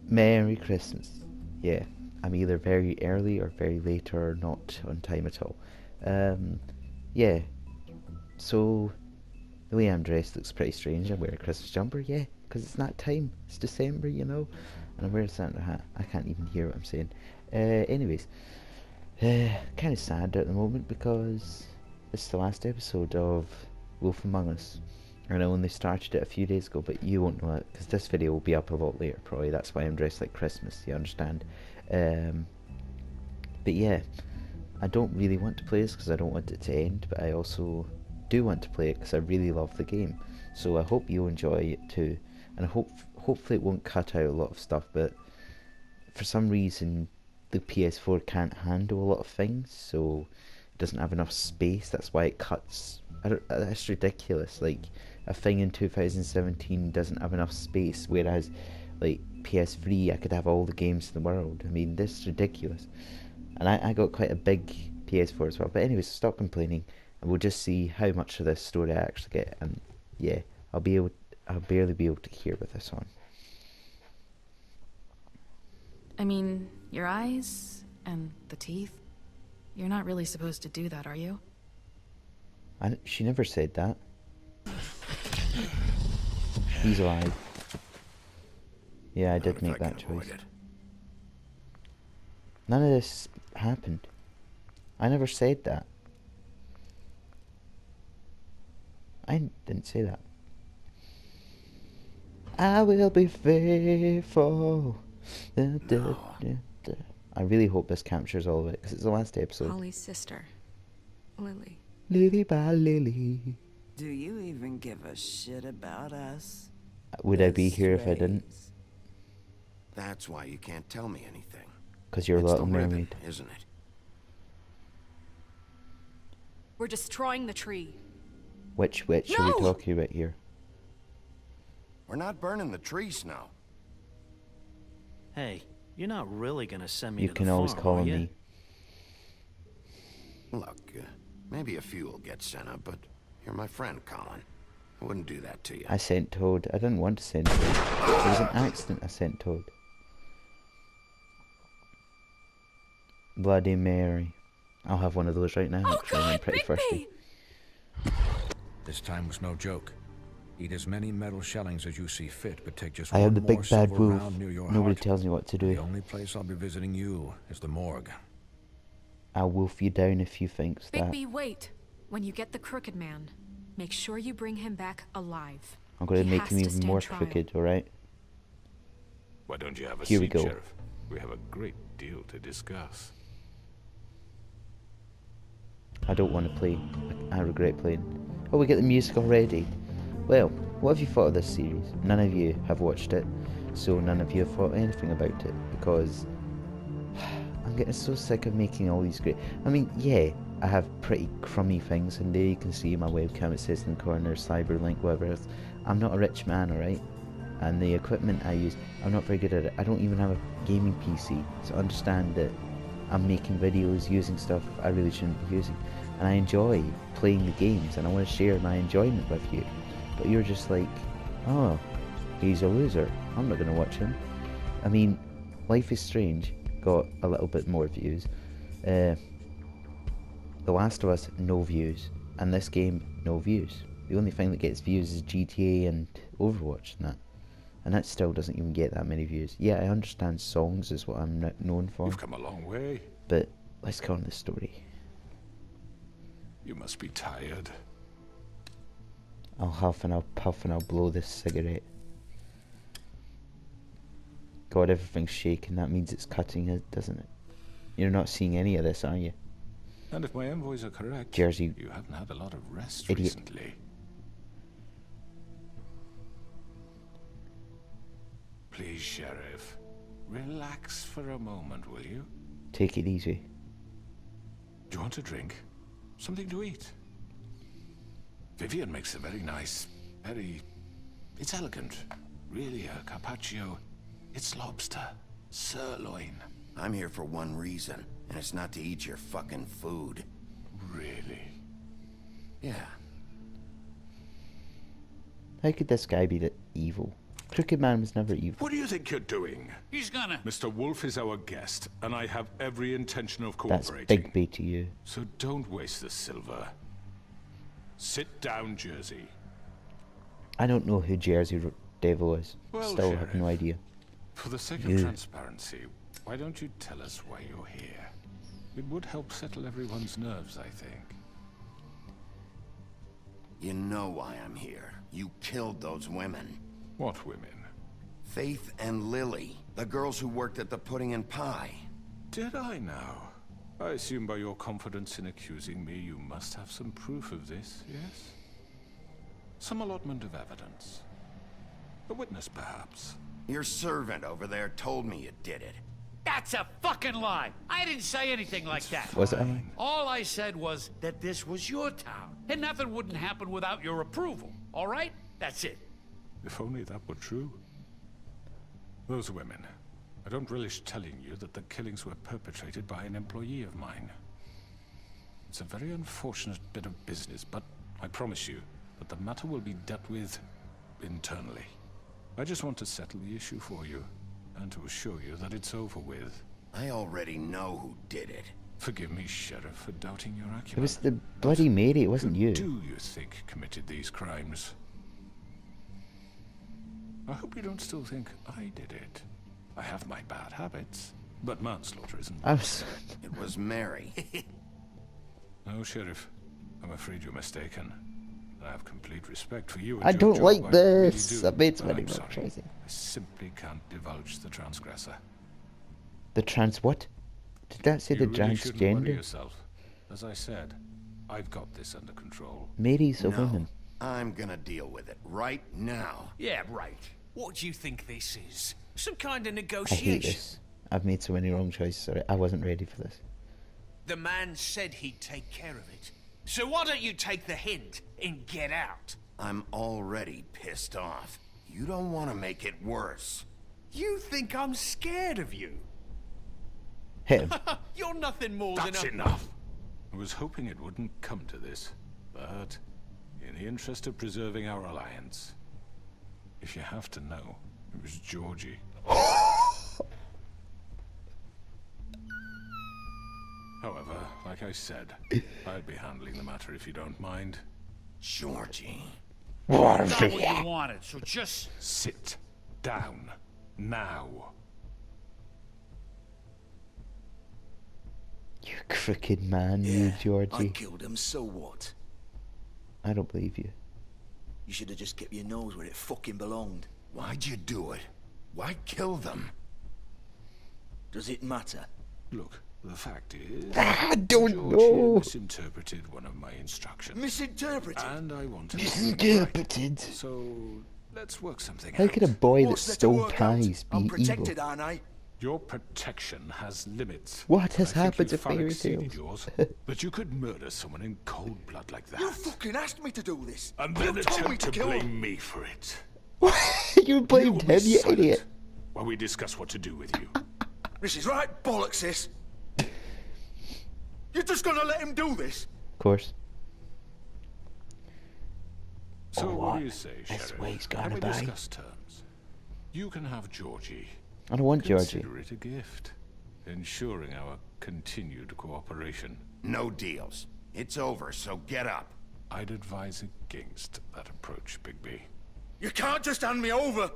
Merry Christmas. Yeah, I'm either very early or very late or not on time at all. Um, yeah, so the way I'm dressed looks pretty strange. I wear a Christmas jumper, yeah, because it's that time. It's December, you know, and I wear a Santa hat. I can't even hear what I'm saying. Anyways, kind of sad at the moment because it's the last episode of Wolf Among Us. And I only started it a few days ago, but you won't know it because this video will be up a lot later, probably. That's why I'm dressed like Christmas, you understand? Um, but yeah, I don't really want to play this because I don't want it to end, but I also do want to play it because I really love the game. So I hope you enjoy it too, and hopefully it won't cut out a lot of stuff. But for some reason, the PS4 can't handle a lot of things, so it doesn't have enough space. That's why it cuts. That's ridiculous. Like a thing in 2017 doesn't have enough space, whereas like PS3, I could have all the games in the world. I mean, this is ridiculous. And I got quite a big PS4 as well. But anyways, stop complaining, and we'll just see how much of this story I actually get. And yeah, I'll barely be able to hear with this on. I mean, your eyes and the teeth. You're not really supposed to do that, are you? She never said that. He's alive. Yeah, I did make that choice. None of this happened. I never said that. I didn't say that. I will be faithful. No. I really hope this captures all of it because it's the last episode. Holly's sister, Lily. Lily by Lily. Do you even give a shit about us? Would I be here if I didn't? That's why you can't tell me anything. Because you're a Little the ribbon, Mermaid. isn't it? We're destroying the tree. Which witch are we talking about here? We're not burning the tree, Snow. Hey, you're not really gonna send me You to can the always farm, call are on ya? me. Look, maybe a few will get sent up, but you're my friend, Colin. I wouldn't do that to you. I sent Toad. I didn't want to send Toad. It was an accident. I sent Toad. Bloody Mary. I'll have one of those right now. Actually, I'm pretty thirsty. This time was no joke. Eat as many metal shellings as you see fit, but take just I am one the more big bad silver wolf. round near your Nobody heart. tells me what to The do. only place I'll be visiting you is the morgue. I'll wolf you down if you think that. Bigby, wait. When you get the Crooked Man, make sure you bring him back alive. I'm going to He make has him to even stand more trial. crooked, alright? Why don't you have a Here we seat, go. Sheriff? We have a great deal to discuss. I don't want to play. I regret playing. Oh, we get the music already. Well, what have you thought of this series? None of you have watched it, so none of you have thought anything about it, because I'm getting so sick of making all these great... I mean, yeah, I have pretty crummy things, and there you can see my webcam, it says in the corner, Cyberlink, whatever else. I'm not a rich man, alright? And the equipment I use, I'm not very good at it. I don't even have a gaming PC, so understand that I'm making videos using stuff I really shouldn't be using. And I enjoy playing the games, and I want to share my enjoyment with you. But you're just like, oh, he's a loser. I'm not going to watch him. I mean, Life is Strange got a little bit more views. The Last of Us, no views. And this game, no views. The only thing that gets views is GTA and Overwatch and that. And that still doesn't even get that many views. Yeah, I understand songs is what I'm known for. You've come a long way. But let's go on the story. You must be tired. I'll huff and I'll puff and I'll blow this cigarette. God, everything's shaking. That means it's cutting it, doesn't it? You're not seeing any of this, are you? And if my envoys are correct, Jersey you haven't had a lot of rest idiot. recently. Please, Sheriff, relax for a moment, will you? Take it easy. Do you want a drink? Something to eat? Vivian makes a very nice, it's elegant. Really a carpaccio. It's lobster, sirloin. I'm here for one reason, and it's not to eat your fucking food. Really? Yeah. How could this guy be that evil? Crooked Man was never evil. What do you think you're doing? He's gonna... Mr. Wolf is our guest, and I have every intention of That's cooperating. Bigby to you. So don't waste the silver. Sit down, Jersey. I don't know who Jersey Devil is. Well, Still have Sheriff, no idea. For the sake Yeah. of transparency, why don't you tell us why you're here? It would help settle everyone's nerves, I think. You know why I'm here. You killed those women. What women? Faith and Lily, the girls who worked at the Pudding and Pie. Did I now? I assume by your confidence in accusing me, you must have some proof of this, yes? Some allotment of evidence. A witness, perhaps. Your servant over there told me you did it. That's a fucking lie. I didn't say anything like that. Was it? All I said was that this was your town, and nothing wouldn't happen without your approval. All right? That's it. If only that were true. Those women. I don't relish telling you that the killings were perpetrated by an employee of mine. It's a very unfortunate bit of business, but I promise you that the matter will be dealt with internally. I just want to settle the issue for you, and to assure you that it's over with. I already know who did it. Forgive me, Sheriff, for doubting your acumen. It was the bloody Mary, it wasn't Who you. do you think committed these crimes? I hope you don't still think I did it. I have my bad habits, but manslaughter isn't. I was... It was Mary. No, Sheriff. I'm afraid you're mistaken. I have complete respect for you and I your don't job, like I this. really do, I've made so but many I'm more sorry. choices. I simply can't divulge the transgressor. The trans what? Did that say You the really shouldn't worry transgender? yourself. As I said, I've got this under control. Mary's a No, woman. I'm gonna deal with it right now. Yeah, right. What do you think this is? Some kind of I hate negotiation? this. I've made so many wrong choices. Sorry, I wasn't ready for this. The man said he'd take care of it. So why don't you take the hint and get out? I'm already pissed off. You don't want to make it worse. You think I'm scared of you? Hit him. You're nothing more That's than a... enough! I was hoping it wouldn't come to this, but in the interest of preserving our alliance, if you have to know, it was Georgie. However, like I said, I'd be handling the matter if you don't mind. Georgie. Not what you wanted, so just... Sit down now. You crooked man, you I Georgie. killed him, so what? I don't believe you. You should have just kept your nose where it fucking belonged. Why'd you do it? Why kill them? Does it matter? Look, the fact is... I don't Georgie know. misinterpreted one of my instructions. Misinterpreted? And I wanted to Misinterpreted. So, let's work something How out. could a boy that What's there to stole work out? pies I'm be protected, evil? aren't I? Your protection has limits. What has I think happened to you've far fairy exceeded tales? yours, but you could murder someone in cold blood like that. You fucking asked me to do this. And You then told me attempt to kill him. blame me for it. You blamed will him, be you silent idiot. While we discuss what to do with you. This is right bollocks, sis. You're just gonna let him do this? Of course. So what what? do you say, This Sheriff? way's Can gonna we be. discuss terms? You can have Georgie. I don't want Georgie. Consider it a gift, ensuring our continued cooperation. No deals. It's over, so get up. I'd advise against that approach, Bigby. You can't just hand me over.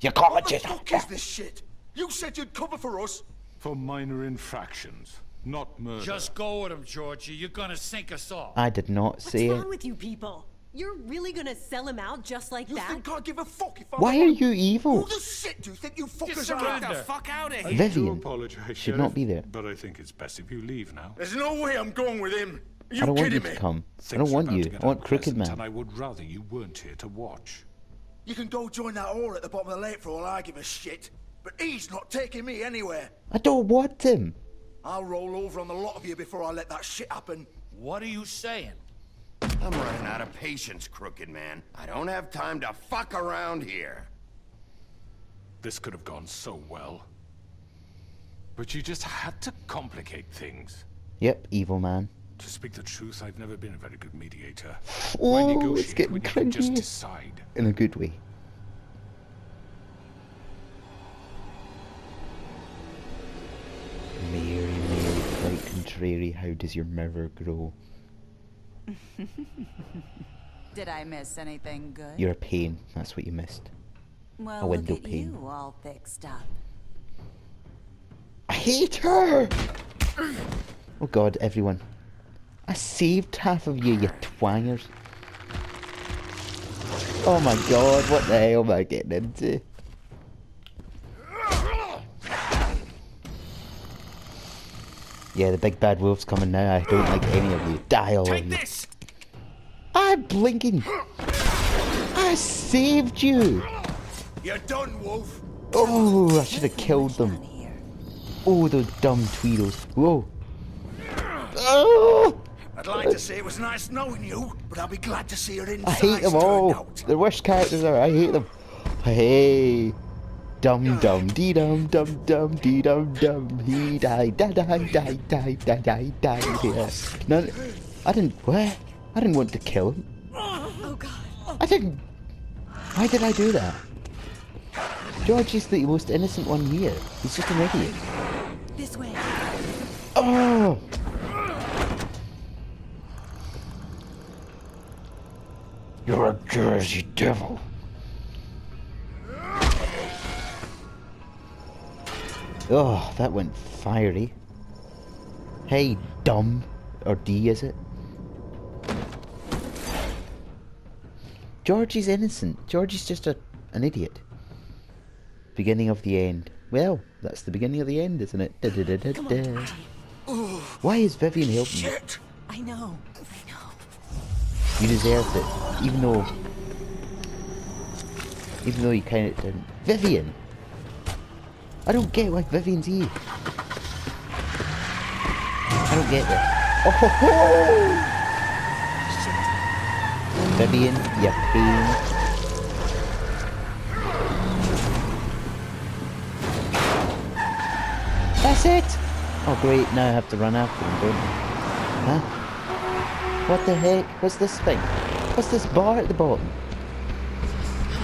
You can't What the just... fuck is this shit? You said you'd cover for us. For minor infractions, not murder. Just go with him, Georgie. You're gonna sink us all. I did not What's say wrong it. with you people? You're really gonna sell him out just like You that? think I give a fuck if I'm Why are you evil? Who the shit do you think you fuckers surrender. are? The fuck out of I Vivian do apologize, should not Sheriff, be there. But I think it's best if you leave now. There's no way I'm going with him. Are you I don't want you kidding to me? come. I Things don't are want about you. to get I want Crooked unpleasant, Man. And I would rather you weren't here to watch. You can go join that whore at the bottom of the lake for all I give a shit. But he's not taking me anywhere. I don't want him. I'll roll over on the lot of you before I let that shit happen. What are you saying? I'm running out of patience, Crooked Man. I don't have time to fuck around here. This could have gone so well. But you just had to complicate things. Yep, evil man. To speak the truth, I've never been a very good mediator. Oh, Why it's negotiate getting when you can just cringy. decide? In a good way. Mary, Mary, quite contrary, how does your mirror grow? Did I miss anything good? You're a pain, that's what you missed. Well, a window look at pane. you all fixed up. I hate her! Oh god, everyone. I saved half of you, you twangers. Oh my god, what the hell am I getting into? Yeah, the big bad wolf's coming now. I don't like any of you. Die, all of you. This! I'm blinking. I saved you. You're done, Wolf. Oh, I should have killed them. Oh, those dumb Tweedles. Whoa. Oh! I'd like to say it was nice knowing you, but I'll be glad to see your I insides hate them turned all. out. The worst characters are. I hate them. Hey. Dum dum dee dum dum dum dee dum dum. He died. Die die die die die die die. Yeah. No, I didn't. What? I didn't want to kill him. Oh god. I didn't. Why did I do that? George is the most innocent one here. He's just an idiot. This way. Oh! You're a Jersey devil. Oh, that went fiery. Hey, dumb. Or D, is it? Georgie's innocent. Georgie's just an idiot. Beginning of the end. Well, that's the beginning of the end, isn't it? Da, da, da, da, da. Why is Vivian helping me? I know. You deserved it. Even though you kind of didn't. Vivian! I don't get why Vivian's here. I don't get this. Oh ho ho! Vivian, you pain. That's it! Oh great, now I have to run after him, don't I? Huh? What the heck? What's this thing? What's this bar at the bottom?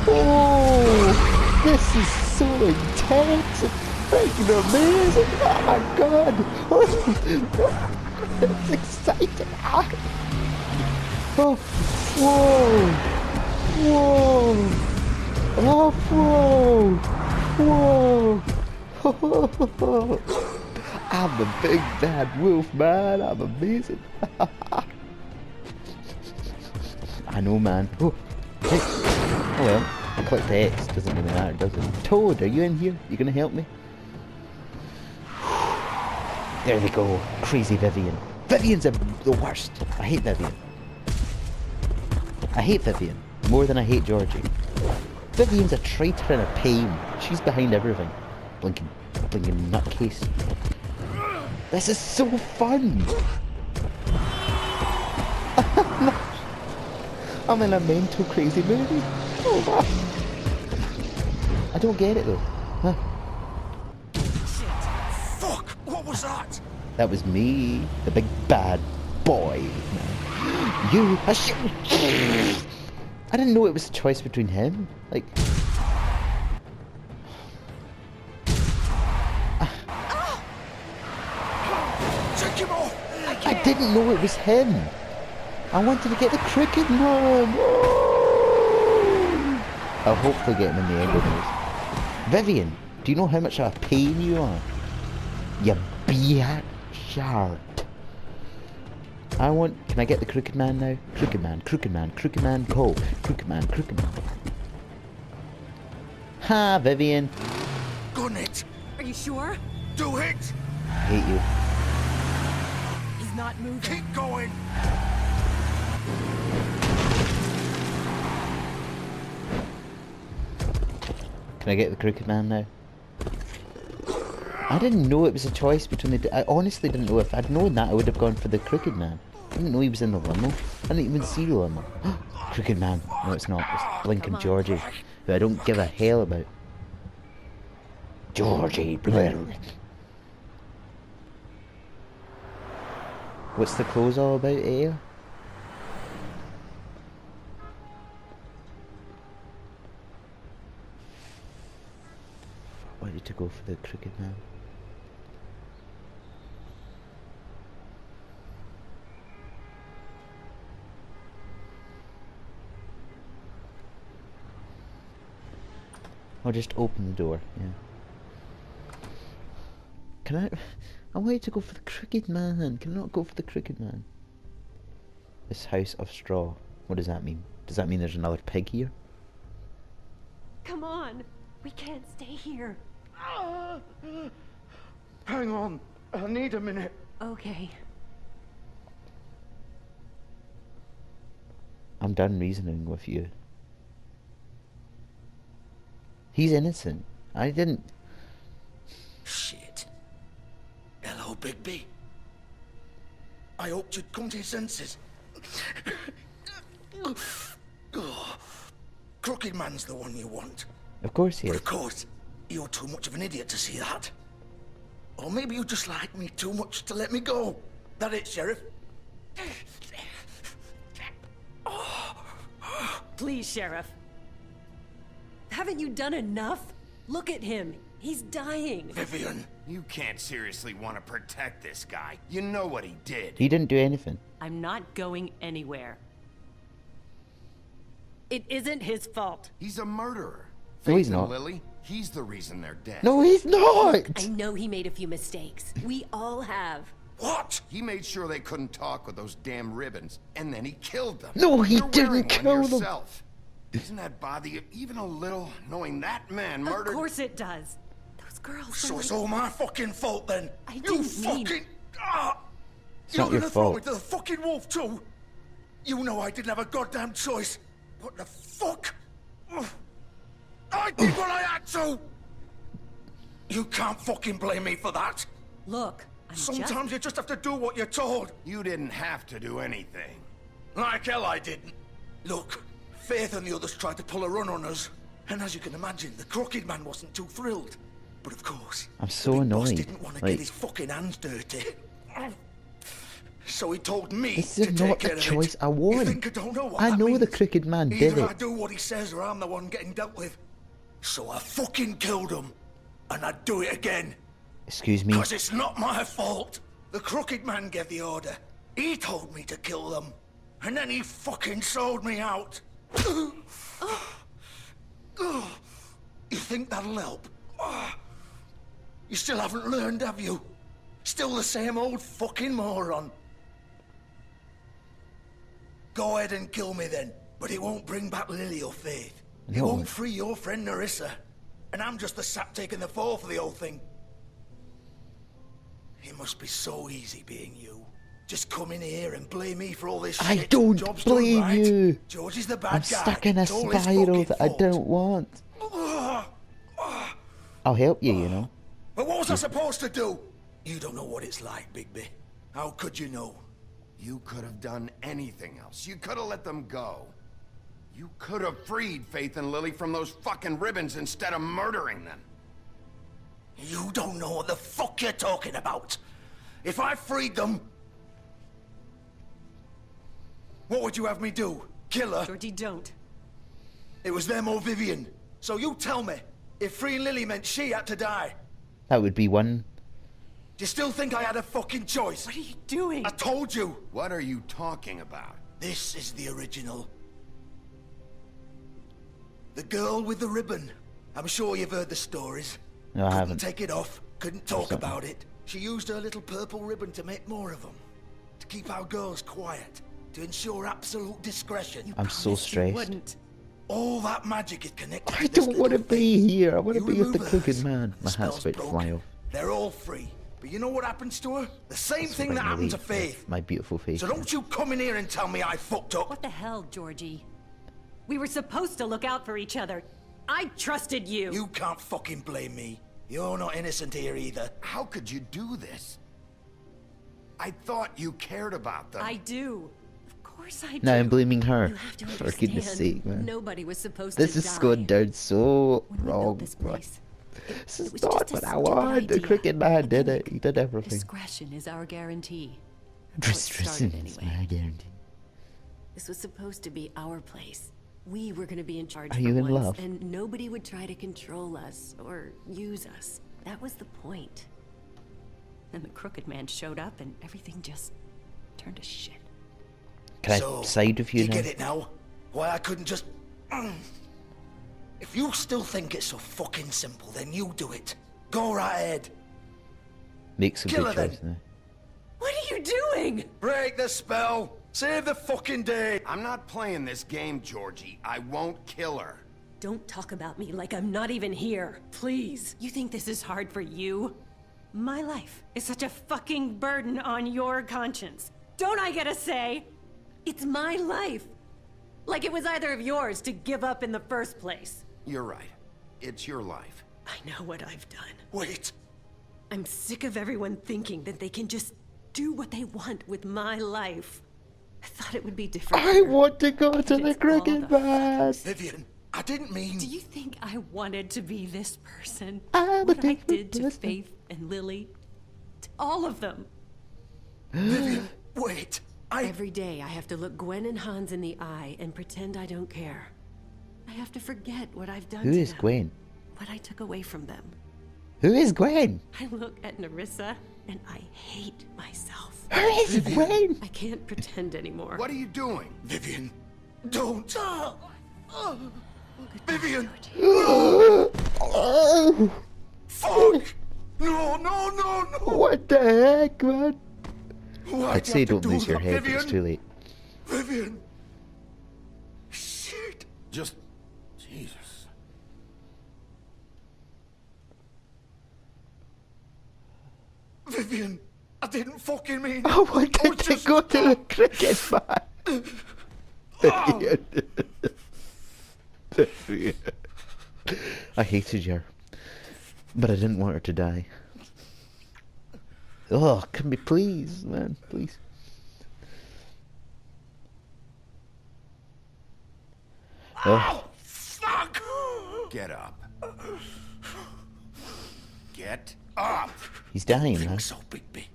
Oh! This is so intense and freaking amazing! Oh my god! It's exciting! Oh! Whoa! Whoa! Oh, whoa! Whoa! I'm a big bad wolf, man. I'm amazing. I know, man. Oh, hey. Oh well, I clicked X. Doesn't really matter, does it? Toad, are you in here? You gonna help me? There we go. Crazy Vivian. Vivian's the worst. I hate Vivian. I hate Vivian more than I hate Georgie. Vivian's a traitor and a pain. She's behind everything. Blinking nutcase. This is so fun! I'm in a mental crazy movie. Oh my. I don't get it though. Huh? Fuck! What was that? That was me, the big bad boy. You, I didn't know it was a choice between him. Like. I didn't know it was him. I wanted to get the Crooked Man. Oh! I'll hopefully get him in the end of this. Vivian, do you know how much of a pain you are? You biatch. Can I get the Crooked Man now? Crooked Man, go. Crooked Man. Ha, Vivian. Gun it. Are you sure? Do it. I hate you. He's not moving. Keep going. Can I get the Crooked Man now? I didn't know it was a choice between the... I honestly didn't know. If I'd known that, I would have gone for the Crooked Man. I didn't know he was in the limo. I didn't even see the limo. Crooked Man. No, it's not. It's Blinking Georgie, who I don't give a hell about. Georgie Blair. What's the clothes all about, eh? Why did you go for the Crooked Man? Or just open the door, yeah. Can I want you to go for the Crooked Man. Can I not go for the Crooked Man? This house of straw. What does that mean? Does that mean there's another pig here? Come on. We can't stay here. Hang on. I need a minute. Okay. I'm done reasoning with you. He's innocent. I didn't... Shit. Hello, Bigby. I hoped you'd come to your senses. Oh, Crooked Man's the one you want. Of course he But is. of course, you're too much of an idiot to see that. Or maybe you just like me too much to let me go. That it, Sheriff? Please, Sheriff. Haven't you done enough? Look at him. He's dying. Vivian. You can't seriously want to protect this guy. You know what he did. He didn't do anything. I'm not going anywhere. It isn't his fault. He's a murderer. No, he's Faith and not. Lily, he's the reason they're dead. No, he's not! I know he made a few mistakes. We all have. What? He made sure they couldn't talk with those damn ribbons, and then he killed them. No, he You're didn't wearing kill one them. yourself. Doesn't that bother you even a little, knowing that man murdered... Of course it does. Those girls So were it's like... all my fucking fault then. I You didn't mean- fucking... Ah! It's You're not your gonna throw fault. me to the fucking wolf too? You know I didn't have a goddamn choice. What the fuck? Ugh. I did what I had to! You can't fucking blame me for that. Look, I'm Sometimes you just have to do what you're told. You didn't have to do anything. Like hell I didn't. Look, Faith and the others tried to pull a run on us. And as you can imagine, the Crooked Man wasn't too thrilled. But of course, I'm so the big boss annoyed. didn't want to Like- get his fucking hands dirty. So he told me This to is take not care the of choice it. I want. You think I don't know what I that know the means? Crooked Man did Either I it. do what he says or I'm the one getting dealt with. So I fucking killed him. And I'd do it again. Excuse me? Because it's not my fault. The Crooked Man gave the order. He told me to kill them. And then he fucking sold me out. You think that'll help? You still haven't learned, have you? Still the same old fucking moron. Go ahead and kill me then. But it won't bring back Lily or Faith. It No. won't free your friend Nerissa. And I'm just the sap taking the fall for the whole thing. It must be so easy being you. Just come in here and blame me for all this shit. I don't Job's done blame right. you. George is the bad I'm guy. stuck in a It's all his spiral fucking that I fault. don't want. I'll help you, you know. But what was I supposed to do? You don't know what it's like, Bigby. How could you know? You could have done anything else. You could have let them go. You could have freed Faith and Lily from those fucking ribbons instead of murdering them. You don't know what the fuck you're talking about. If I freed them... What would you have me do? Kill her? Georgie, don't. It was them or Vivian. So you tell me, if freeing Lily meant she had to die, That would be one. do you still think I had a fucking choice? What are you doing? I told you. What are you talking about? This is the original. The girl with the ribbon. I'm sure you've heard the stories. No, I Couldn't haven't. take it off. Couldn't talk something. about it. She used her little purple ribbon to make more of them. To keep our girls quiet. To ensure absolute discretion. I'm so You stressed. wouldn't. All that magic is connected I to this don't want to little thing. be here. I want to You be with the remove Crooked hers, Man. the My hat's spell's about to fly broken. off. They're all free. But you know what happens to her? The same thing that Finally, happened to Faith. My beautiful face. So don't you come in here and tell me I fucked up. What the hell, Georgie? We were supposed to look out for each other. I trusted you. You can't fucking blame me. You're not innocent here either. How could you do this? I thought you cared about them. I do. Of course I do. Now I'm blaming her. You have to For goodness understand, sake, man. Nobody was supposed This to is die. going down so When we wrong. built this place, This is was not just a what I stupid want. The idea. Crooked Man I did think it. He did everything. discretion is our guarantee. Restrictions, I guarantee. This was supposed to be our place. We were going to be in charge Are for you in once, love? and nobody would try to control us or use us. That was the point. And the Crooked Man showed up, and everything just turned to shit. Can I side with you You now? get it now? Why I couldn't just... If you still think it's so fucking simple, then you do it. Go right ahead. Make some Kill good her choice now. What are you doing? Break the spell. Save the fucking day. I'm not playing this game, Georgie. I won't kill her. Don't talk about me like I'm not even here. Please. You think this is hard for you? My life is such a fucking burden on your conscience. Don't I get a say? It's my life. Like it was either of yours to give up in the first place. You're right. It's your life. I know what I've done. Wait. I'm sick of everyone thinking that they can just do what they want with my life. I thought it would be different. I want to go to the Crooked Man. Vivian, I didn't mean... Do you think I wanted to be this person? I'm what a I different did to person. Faith and Lily? To all of them. Vivian, wait. Every day I have to look Gwen and Hans in the eye and pretend I don't care. I have to forget what I've done Who to is them. Gwen? What I took away from them. Who is Gwen? I look at Nerissa and I hate myself. Who is Gwen? I can't pretend anymore. What are you doing? Vivian, don't. Vivian. Fuck. No, no, no, no. What the heck, man? Why'd I'd you say have to don't do lose your that, head, but it's Vivian? too late. Vivian. Shit. Just... Jesus. Vivian, I didn't fucking mean it. I wanted to go to the Crooked Man. I hated her, but I didn't want her to die. Oh, can we please, man, please. Oh, Fuck. Get up. Get up! he's dying, man. Think so, Bigby.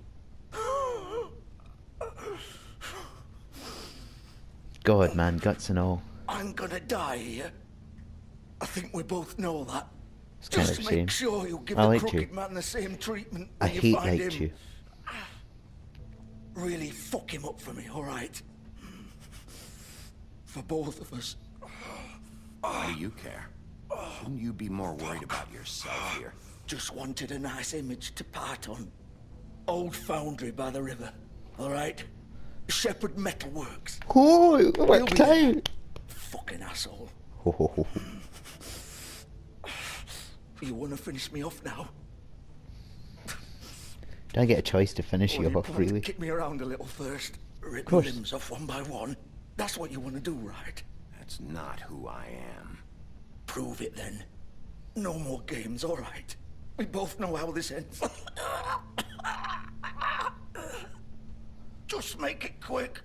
God, man, guts and all. I'm gonna die here. I think we both know that. It's kind Just of make shame. sure you give I the liked Crooked you. Man the same treatment I when you hate find liked him. you. Really fuck him up for me, alright? For both of us. Why do you care? Shouldn't you be more worried about yourself here? Just wanted a nice image to part on. Old foundry by the river, alright? Shepherd Metalworks. Oh, it You'll worked be there. out. Fucking asshole. Ho, ho, ho. You wanna finish me off now? Do I get a choice to finish Or you you off, plan to really? kick me around a little first? Rip course. limbs off one by one? That's what you wanna do, right? That's not who I am. Prove it then. No more games, alright? We both know how this ends. Just make it quick.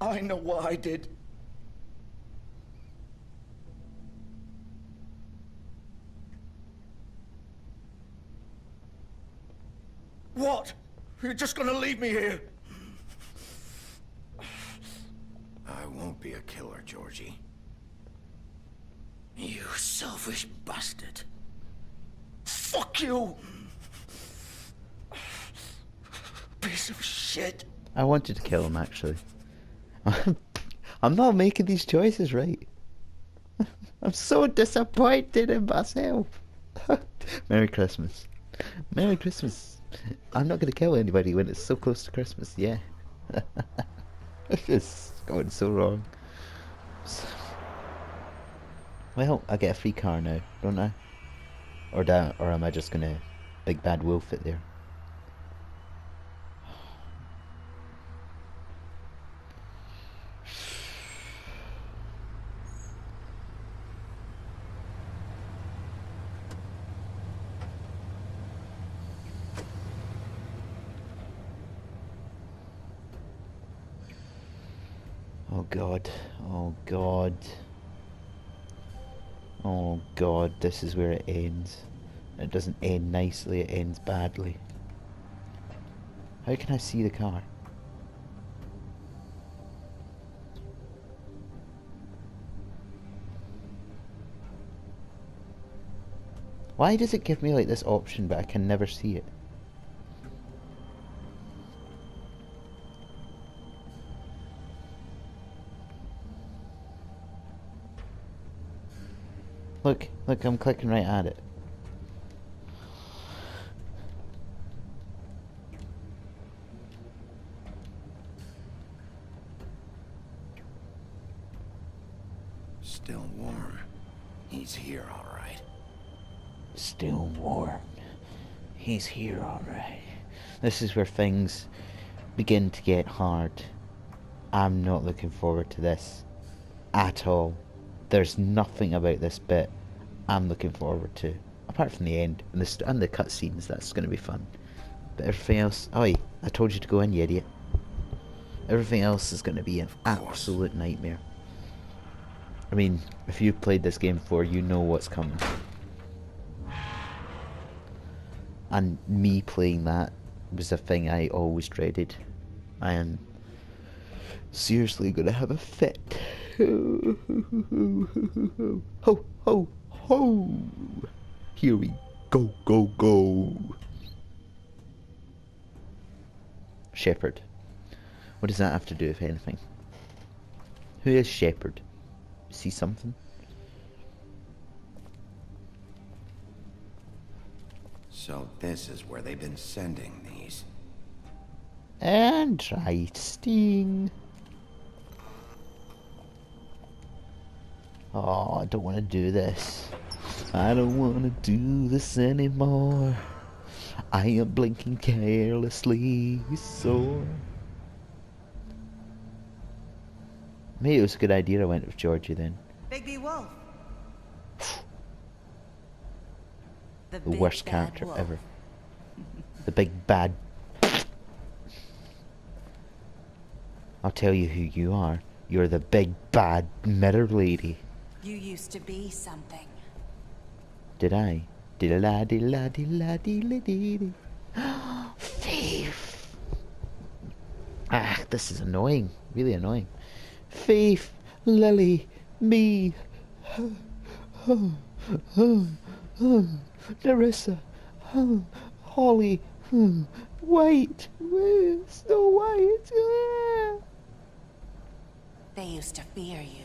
I know what I did. What? You're just gonna leave me here? I won't be a killer, Georgie. You selfish bastard. Fuck you! Piece of shit. I wanted to kill him, actually. I'm not making these choices right. I'm so disappointed in myself. Merry Christmas. Merry Christmas. I'm not going to kill anybody when it's so close to Christmas, yeah. This is going so wrong. Well, I get a free car now, don't I? Or am I just going to big bad wolf it there? Oh God, oh God. Oh God, this is where it ends. It doesn't end nicely, it ends badly. How can I see the car? Why does it give me like this option but I can never see it? Look, I'm clicking right at it. Still warm. He's here, all right. Still warm. He's here, alright. This is where things begin to get hard. I'm not looking forward to this at all. There's nothing about this bit I'm looking forward to, apart from the end and the cutscenes. That's going to be fun. But everything else, oi! I told you to go in, you idiot. Everything else is going to be an absolute nightmare. I mean, if you've played this game before, you know what's coming. And me playing that was a thing I always dreaded. I am seriously gonna have a fit. Ho, ho, ho! Here we go, go, go! Shepherd. What does that have to do with anything? Who is Shepherd? Is he something? So this is where they've been sending these. And Sting. Oh, I don't want to do this. I don't want to do this anymore. I am blinking carelessly sore. Maybe it was a good idea I went with Georgie then. Bigby Wolf. The worst character ever. The big bad. I'll tell you who you are. You're the big bad mirror lady. You used to be something. Did I? Diddle-la-diddle-la-diddle-la-diddle-dee-dee. Faith! Ah, this is annoying. Really annoying. Faith, Lily, me. Nerissa. Holly. White. Snow White. They used to fear you.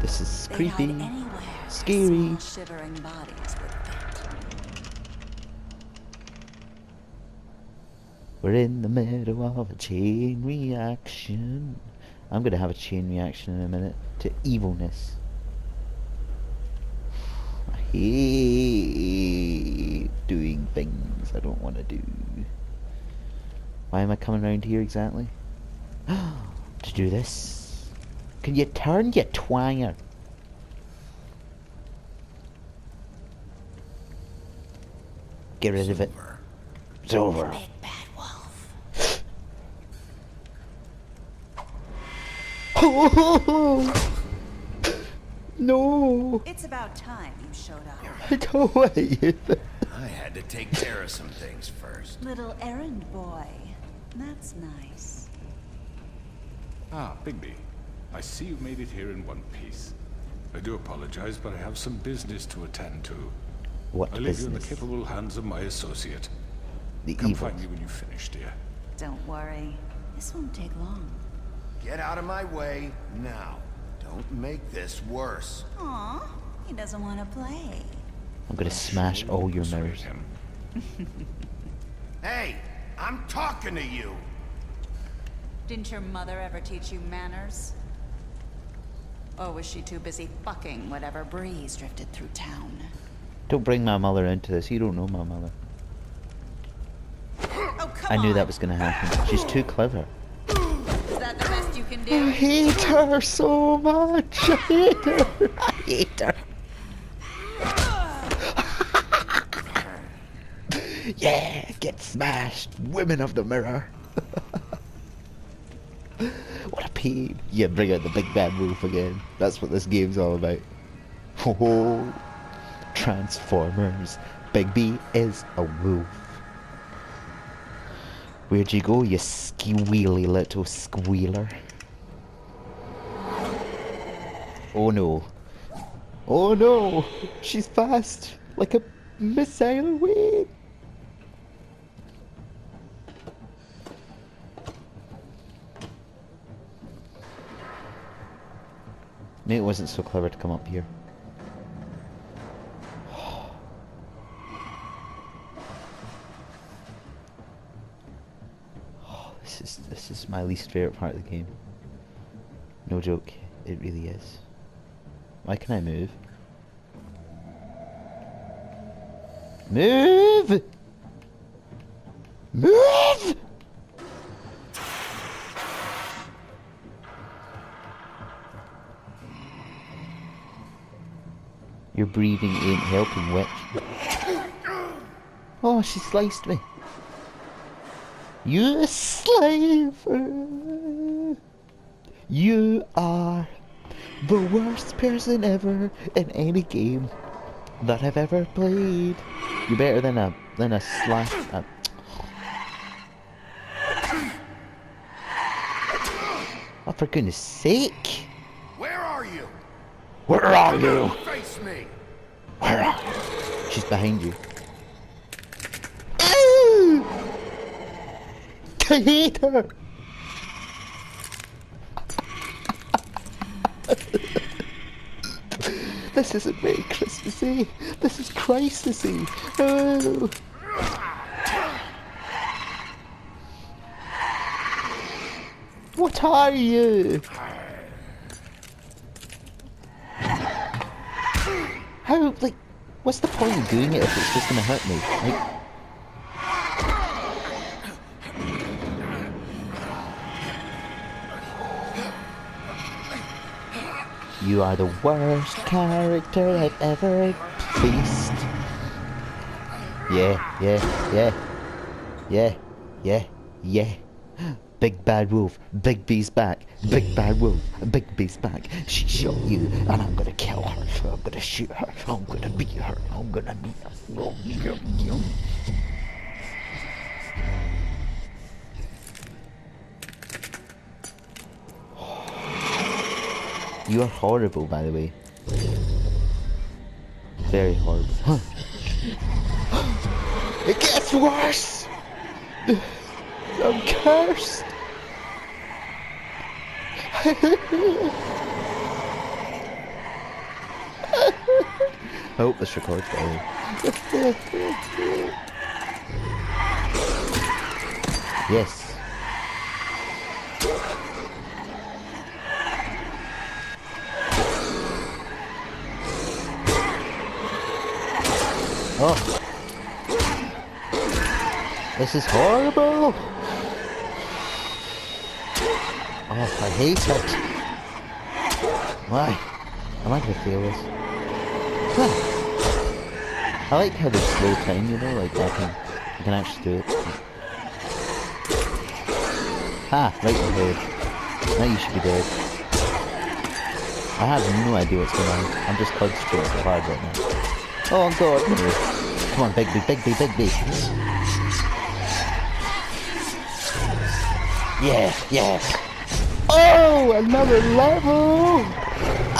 This is They'd creepy. hide anywhere Scary. small shivering bodies would fit. We're in the middle of a chain reaction. I'm gonna have a chain reaction in a minute to evilness. I hate doing things I don't want to do. Why am I coming around here exactly? To do this. Can you turn, you twanger? Get rid of it. It's over. Big bad wolf. No. It's about time you showed up. I don't want you. I had to take care of some things first. Little errand boy. That's nice. Ah, Bigby. I see you made it here in one piece. I do apologize, but I have some business to attend to. What I leave you in the business? capable hands of my associate. The Come evil. find me when you finish, dear. Don't worry. This won't take long. Get out of my way now. Don't make this worse. Aw, he doesn't want to play. I'm gonna smash all your Persuade mirrors. him. Hey, I'm talking to you. Didn't your mother ever teach you manners? Or was she too busy fucking whatever breeze drifted through town? Don't bring my mother into this. You don't know my mother. Oh, come I knew on. that was gonna happen. She's too clever. Is that the best you can I do? hate her so much. I hate her. I hate her. Yeah, get smashed, women of the mirror. What a pain. Yeah, bring out the big bad wolf again. That's what this game's all about. Oh, Transformers Bigby is a wolf. Where'd you go, you squealy little squealer? Oh no. Oh no! She's fast! Like a missile away! Maybe it wasn't so clever to come up here. This is my least favourite part of the game. No joke, it really is. Why can I move? Move! Move! Your breathing ain't helping, witch. Oh, she sliced me. You slaver! You are the worst person ever in any game that I've ever played. You're better than a slash. Oh, for goodness sake! Where are you? Where are you? Face me. Where are you? She's behind you. I hate her. This isn't very Christmassy. This is Christmassy. Oh. What are you? How, like, what's the point of doing it if it's just gonna hurt me? Like, you are the worst character I've ever faced. Yeah. Big bad wolf, Bigby's back. Big bad wolf, Bigby's back. She shot you, and I'm gonna kill her. I'm gonna shoot her. I'm gonna beat her. I'm gonna beat her. You are horrible, by the way. Very horrible. It gets worse! I'm cursed! I hope this records, by the way. Yes. Oh. This is horrible! Oh, I hate it! Why? Am I gonna feel this? Huh. I like how there's slow time, you know, like I can actually do it. Ha! Right in the head. Now you should be dead. I have no idea what's going on. I'm just concentrating so hard right now. Oh god, no. Come on, Bigby. Yeah. Oh, another level!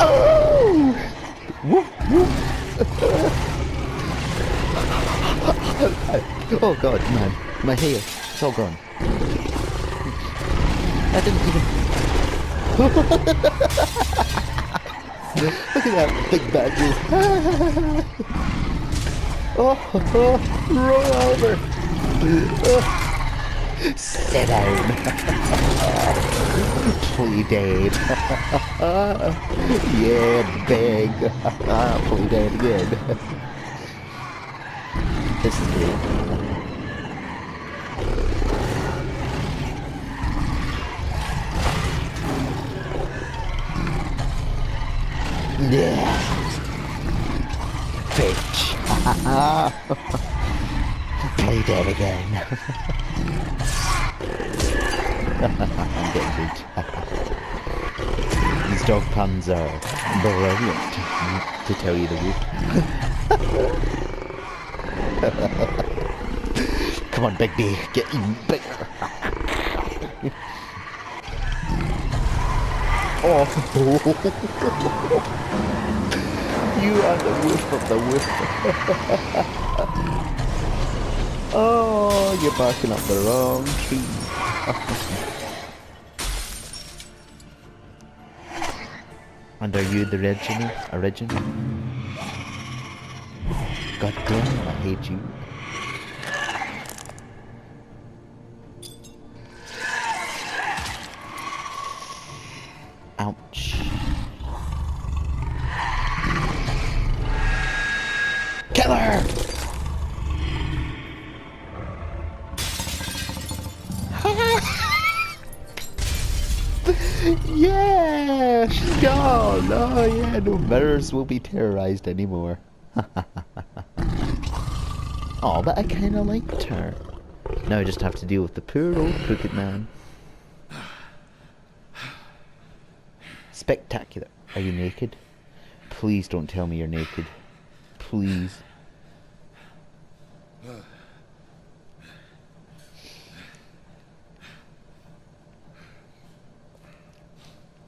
Oh! Woof, woof. Oh god, man. My hair. It's all gone. I didn't even... Look at that big bad wolf. Oh, roll over. Sit down. Play dead. Yeah, big. Play dead again. This is good. Yeah. Bitch. Play dead again. I'm getting good. These dog puns are brilliant, to tell you the truth. Come on, Big B, get even bigger. Oh, you are the worst of the worst. Oh, you're barking up the wrong tree. And are you the original? God damn, I hate you. Ouch. Kill her! Yeah, she's gone. Oh yeah, no mirrors will be terrorized anymore. Oh, but I kinda liked her. Now I just have to deal with the poor old crooked man. Spectacular. Are you naked? Please don't tell me you're naked. Please.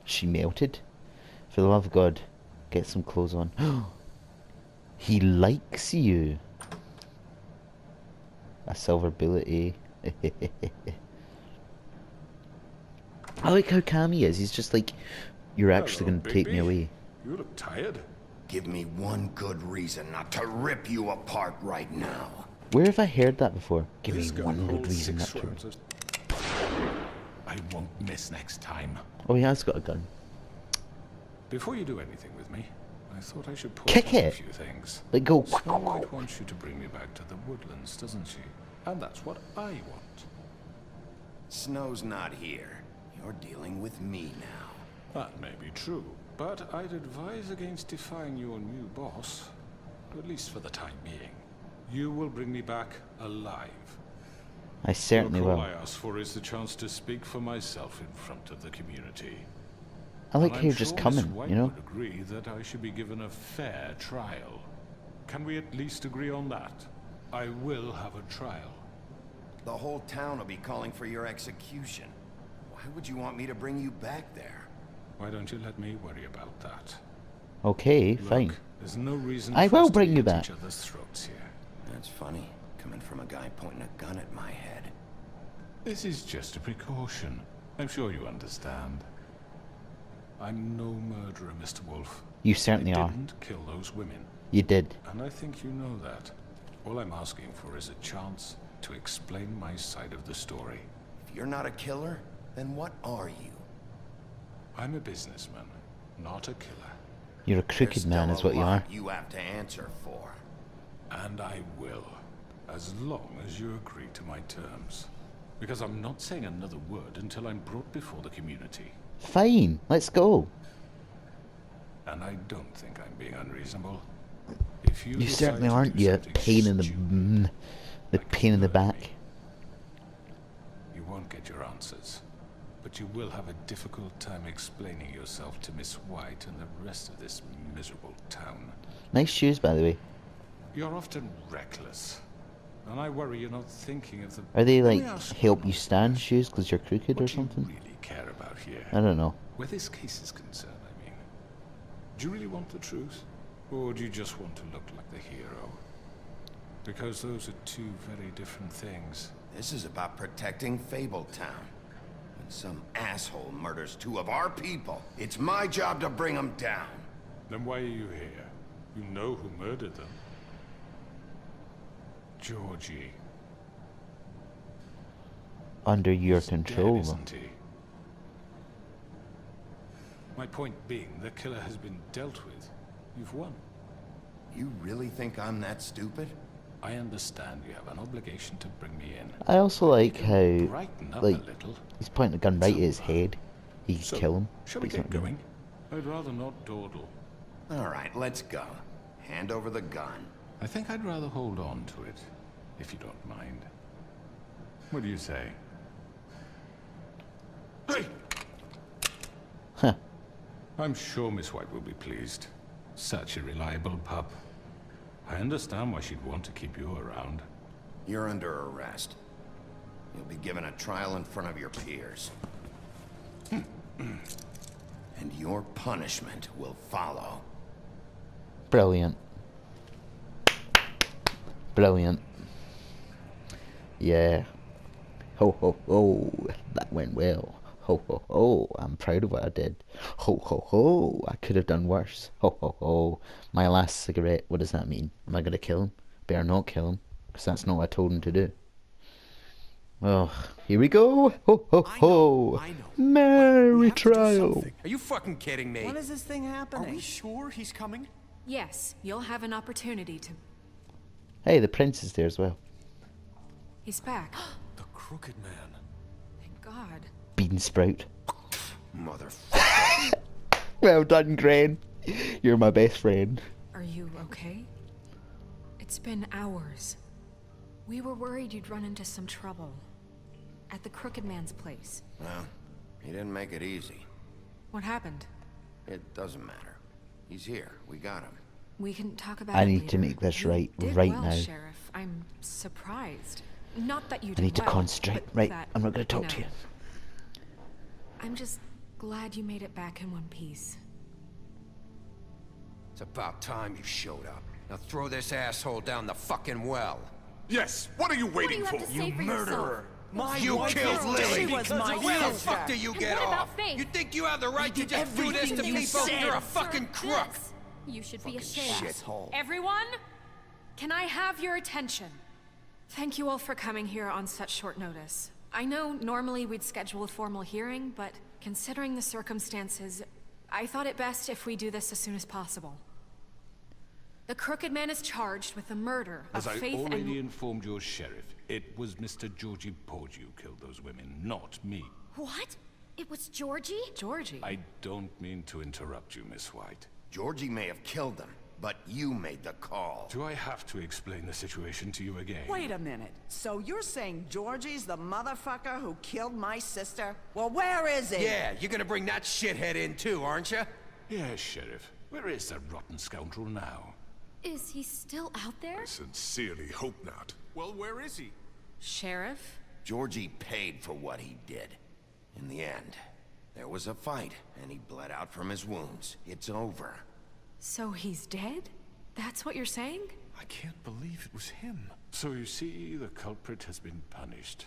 She melted? For the love of God, get some clothes on. He likes you. A silver bullet, eh? I like how calm he is. He's just like, you're actually going to take me away. You look tired. Give me one good reason not to rip you apart right now. Where have I heard that before? Give me one good reason not to. I won't miss next time. Oh, he has got a gun. Before you do anything with me, I thought I should put Kick on a it. few things. Like go. Snow White wants you to bring me back to the woodlands, doesn't she? And that's what I want. Snow's not here. You're dealing with me now. That may be true, but I'd advise against defying your new boss, at least for the time being. You will bring me back alive. I certainly Look, all will. I ask for is the chance to speak for myself in front of the community. I like And how I'm you're just sure coming, Miss White you know? would agree that I should be given a fair trial. Can we at least agree on that? I will have a trial. The whole town will be calling for your execution. Why would you want me to bring you back there? Why don't you let me worry about that? Okay, Look, fine. there's no reason I for will us to bring be you at back. each other's throats here. That's funny, coming from a guy pointing a gun at my head. This is just a precaution. I'm sure you understand. I'm no murderer, Mr. Wolf. You certainly I are. didn't kill those women. You did. And I think you know that. All I'm asking for is a chance to explain my side of the story. If you're not a killer, then what are you? I'm a businessman, not a killer. You're a crooked man is what you are. You have to answer for. And I will, as long as you agree to my terms. Because I'm not saying another word until I'm brought before the community. Fine, let's go. And I don't think I'm being unreasonable. If you You certainly aren't, you pain in the pain in the back. You won't get your answers. But you will have a difficult time explaining yourself to Miss White and the rest of this miserable town. Nice shoes, by the way. You're often reckless. And I worry you're not thinking of the... Are they Let me like ask help one you stand shoes because you're crooked or what do you something? really care about here? I don't know. Where this case is concerned, I mean. Do you really want the truth? Or do you just want to look like the hero? Because those are two very different things. This is about protecting Fabletown. When some asshole murders two of our people, it's my job to bring them down. Then why are you here? You know who murdered them. Georgie. Under your He's control. dead, isn't he? My point being, the killer has been dealt with. You've won. You really think I'm that stupid? I understand you have an obligation to bring me in. I also like how, Brighten up like, a little. he's pointing a gun right at his head. He could So, kill him. Shall but we he's not get doing going? I'd rather not dawdle. All right, let's go. Hand over the gun. I think I'd rather hold on to it, if you don't mind. What do you say? Hey! Huh. I'm sure Miss White will be pleased. Such a reliable pup. I understand why she'd want to keep you around. You're under arrest. You'll be given a trial in front of your peers. And your punishment will follow. Brilliant. Brilliant. Yeah. Ho ho ho. That went well. Ho ho ho. I'm proud of what I did. Ho ho ho. I could have done worse. Ho ho ho. My last cigarette. What does that mean? Am I gonna kill him? Better not kill him, because that's not what I told him to do. Oh, here we go. Ho ho ho. I know. Merry trial. Are you fucking kidding me? When is this thing happening? Are we sure he's coming? Yes, you'll have an opportunity to... Hey, the prince is there as well. He's back. The Crooked Man. Thank God. Bean sprout. Motherfucker. Well done, Gren. You're my best friend. Are you okay? It's been hours. We were worried you'd run into some trouble. At the Crooked Man's place. Well, he didn't make it easy. What happened? It doesn't matter. He's here. We got him. We can talk about I it need later. to make this You right did right well, now. Sheriff. I'm surprised. Not that you did I need to well, concentrate. but Right, that, I'm not going to talk to you. I'm just glad you made it back in one piece. It's about time you showed up. Now throw this asshole down the fucking well. Yes, what are you waiting for? You murderer! You killed Lily! She was my Where the sister. fuck do you get off? You think you have the right to just do this to people? You're a fucking crook! You should be ashamed. Shithole. Everyone, can I have your attention? Thank you all for coming here on such short notice. I know normally we'd schedule a formal hearing, but considering the circumstances, I thought it best if we do this as soon as possible. The Crooked Man is charged with the murder of As I Faith already and... informed your sheriff, it was Mr. Georgie Porgy who killed those women, not me. What? It was Georgie? Georgie? I don't mean to interrupt you, Miss White. Georgie may have killed them, but you made the call. Do I have to explain the situation to you again? Wait a minute. So you're saying Georgie's the motherfucker who killed my sister? Well, where is he? Yeah, you're gonna bring that shithead in too, aren't you? Yes, Sheriff. Where is that rotten scoundrel now? Is he still out there? Sincerely hope not. Well, where is he? Sheriff? Georgie paid for what he did. In the end, there was a fight, and he bled out from his wounds. It's over. So he's dead? That's what you're saying? I can't believe it was him. So you see, the culprit has been punished.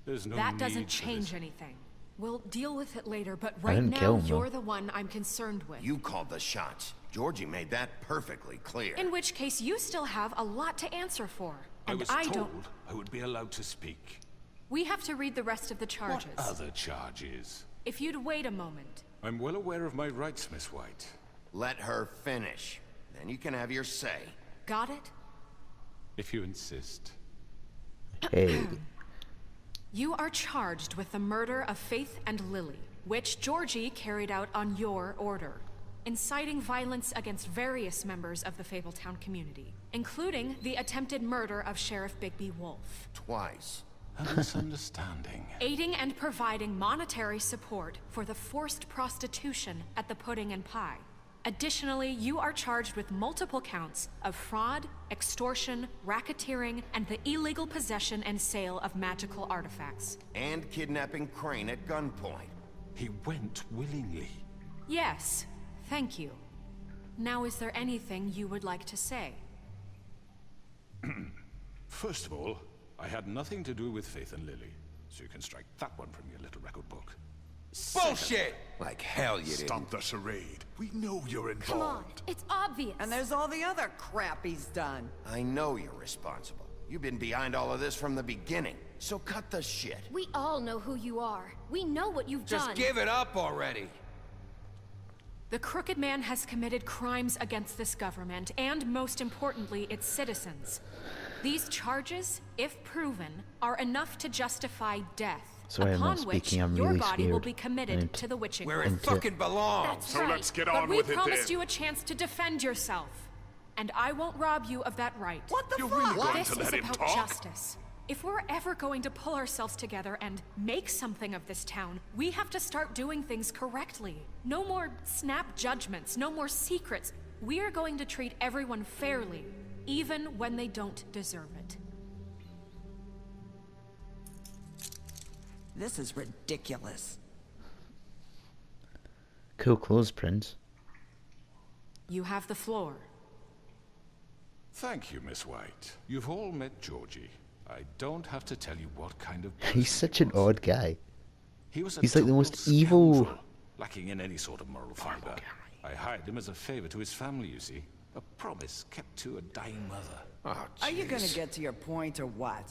There's no That need doesn't for change this. anything. We'll deal with it later, but I right didn't kill now, him, though. you're the one I'm concerned with. You called the shots. Georgie made that perfectly clear. In which case, you still have a lot to answer for. I And was I told don't... I would be allowed to speak. We have to read the rest of the charges. What other charges? If you'd wait a moment. I'm well aware of my rights, Miss White. Let her finish. Then you can have your say. Got it? If you insist. Hey. You are charged with the murder of Faith and Lily, which Georgie carried out on your order, inciting violence against various members of the Fabletown community, including the attempted murder of Sheriff Bigby Wolf. Twice. A misunderstanding. Aiding and providing monetary support for the forced prostitution at the Pudding and Pie. Additionally, you are charged with multiple counts of fraud, extortion, racketeering, and the illegal possession and sale of magical artifacts. And kidnapping Crane at gunpoint. He went willingly. Yes, thank you. Now, is there anything you would like to say? First of all, I had nothing to do with Faith and Lily, so you can strike that one from your little record book. Bullshit! Like hell you didn't. Stop the charade. We know you're involved. Come on, it's obvious. And there's all the other crap he's done. I know you're responsible. You've been behind all of this from the beginning. So cut the shit. We all know who you are. We know what you've Just done. give it up already. The Crooked Man has committed crimes against this government, and most importantly, its citizens. These charges, if proven, are enough to justify death. Sorry, I'm upon not which speaking, I'm your really body will scared. be committed to the witching Where hour. it fucking belongs. That's So right. let's get but on we with it promised then. you a chance to defend yourself, and I won't rob you of that right. What the You're fuck? really going This to is let him about talk? justice. If we're ever going to pull ourselves together and make something of this town, we have to start doing things correctly. No more snap judgments, no more secrets. We are going to treat everyone fairly. even when they don't deserve it. This is ridiculous. Cool clothes, Prince. You have the floor. Thank you, Miss White. You've all met Georgie. I don't have to tell you what kind of... He's such an odd guy. He's like the most evil... lacking in any sort of moral fiber. I hired him as a favor to his family, you see. A promise kept to a dying mother. Oh, are you gonna get to your point or what?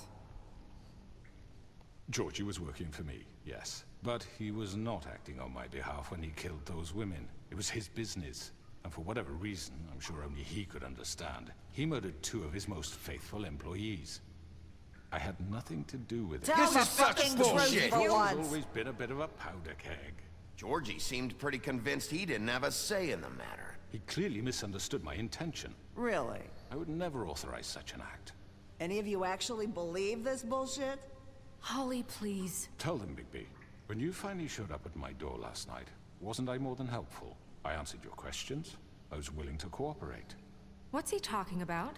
Georgie was working for me, yes. But he was not acting on my behalf when he killed those women. It was his business. And for whatever reason, I'm sure only he could understand, he murdered 2 of his most faithful employees. I had nothing to do with it. This is fucking bullshit. Georgie's always been a bit of a powder keg. Georgie seemed pretty convinced he didn't have a say in the matter. He clearly misunderstood my intention. Really? I would never authorize such an act. Any of you actually believe this bullshit? Holly, please. Tell them, Bigby. When you finally showed up at my door last night, wasn't I more than helpful? I answered your questions. I was willing to cooperate. What's he talking about?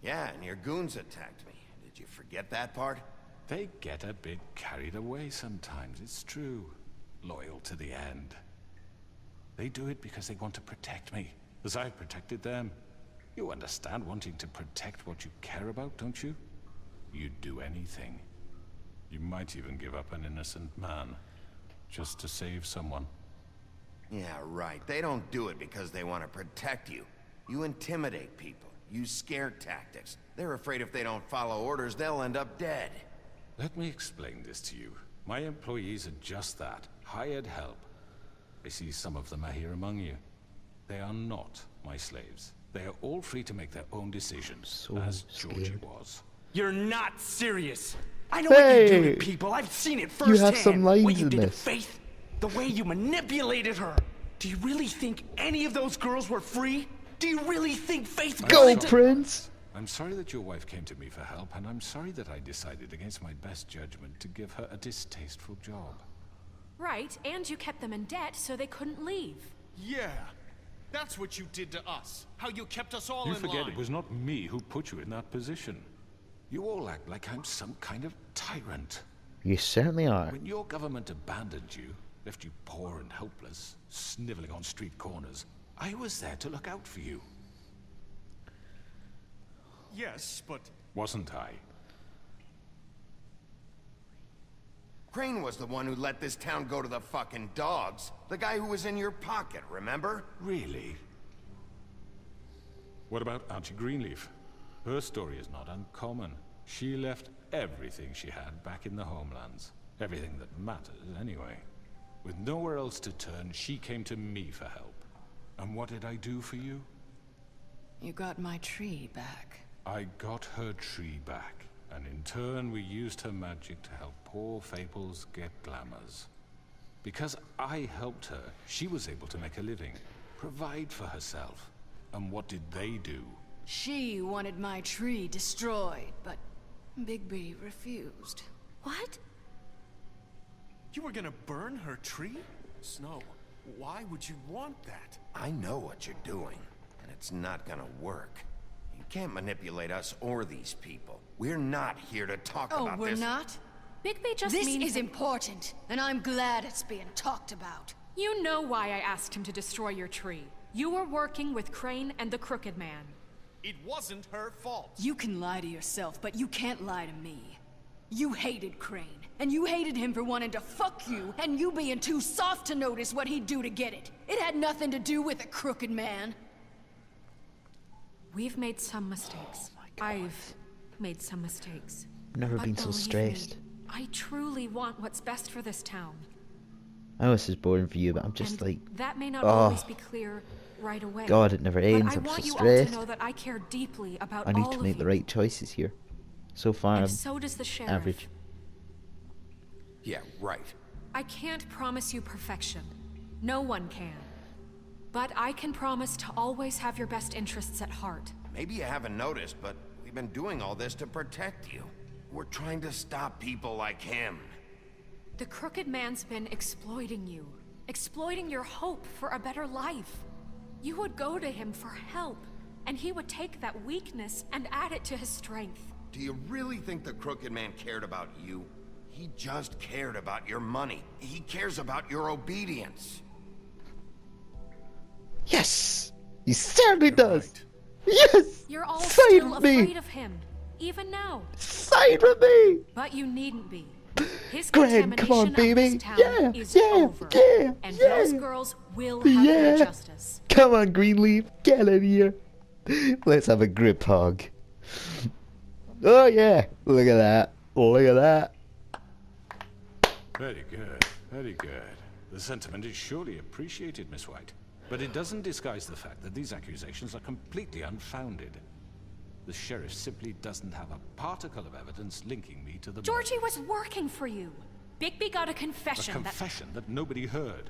Yeah, and your goons attacked me. Did you forget that part? They get a bit carried away sometimes, it's true. Loyal to the end. They do it because they want to protect me, as I've protected them. You understand wanting to protect what you care about, don't you? You'd do anything. You might even give up an innocent man, just to save someone. Yeah, right. They don't do it because they want to protect you. You intimidate people, use scare tactics. They're afraid if they don't follow orders, they'll end up dead. Let me explain this to you. My employees are just that, hired help. I see some of them are here among you. They are not my slaves. They are all free to make their own decisions, as Georgie was. You're not serious. I know what you do to people. I've seen it firsthand. You have some lines what you in did this. to Faith, the way you manipulated her. Do you really think any of those girls were free? Do you really think Faith... Go, Prince! I'm sorry that your wife came to me for help, and I'm sorry that I decided against my best judgment to give her a distasteful job. Right, and you kept them in debt so they couldn't leave. Yeah, that's what you did to us. How you kept us all You in forget line. it was not me who put you in that position. You all act like I'm some kind of tyrant. You certainly are. When your government abandoned you, left you poor and helpless, sniveling on street corners, I was there to look out for you. Yes, but... Wasn't I? Crane was the one who let this town go to the fucking dogs. The guy who was in your pocket, remember? Really? What about Auntie Greenleaf? Her story is not uncommon. She left everything she had back in the homelands. Everything that matters, anyway. With nowhere else to turn, she came to me for help. And what did I do for you? You got my tree back. I got her tree back, and in turn we used her magic to help poor Fables get glamours. Because I helped her, she was able to make a living, provide for herself. And what did they do? She wanted my tree destroyed, but Bigby refused. What? You were gonna burn her tree? Snow, why would you want that? I know what you're doing, and it's not gonna work. You can't manipulate us or these people. We're not here to talk about this. Oh, we're not? Bigby just This means... is important, and I'm glad it's being talked about. You know why I asked him to destroy your tree. You were working with Crane and the Crooked Man. It wasn't her fault. You can lie to yourself, but you can't lie to me. You hated Crane, and you hated him for wanting to fuck you, and you being too soft to notice what he'd do to get it. It had nothing to do with the Crooked Man. We've made some mistakes. I've made some mistakes. Never But been so believe me, stressed. I truly want what's best for this town. I know this is boring for you, but I'm just And like... that may not oh, always be clear right away. God, it never ends. But I I'm want so you all stressed. to know that I care deeply about I need all to of make the you. right choices here. So far, And I'm so does the sheriff. average. Yeah, right. I can't promise you perfection. No one can. But I can promise to always have your best interests at heart. Maybe you haven't noticed, but we've been doing all this to protect you. We're trying to stop people like him. The Crooked Man's been exploiting you. Exploiting your hope for a better life. You would go to him for help. and he would take that weakness and add it to his strength. Do you really think the Crooked Man cared about you? He just cared about your money. He cares about your obedience. Yes! He certainly does! Yes! You're all Side still with me! afraid of him, even now. Side with me! But you needn't be. His Greg, come on, contamination of baby! this town Yeah! is Yeah! over, Yeah! and Yeah! those girls will have their Yeah! justice. Come on, Greenleaf! Get in here! Let's have a group hug. Oh yeah! Look at that! Look at that! Very good, very good. The sentiment is surely appreciated, Miss White. But it doesn't disguise the fact that these accusations are completely unfounded. The sheriff simply doesn't have a particle of evidence linking me to the Georgie was working for you. Bigby got a A confession confession that nobody heard.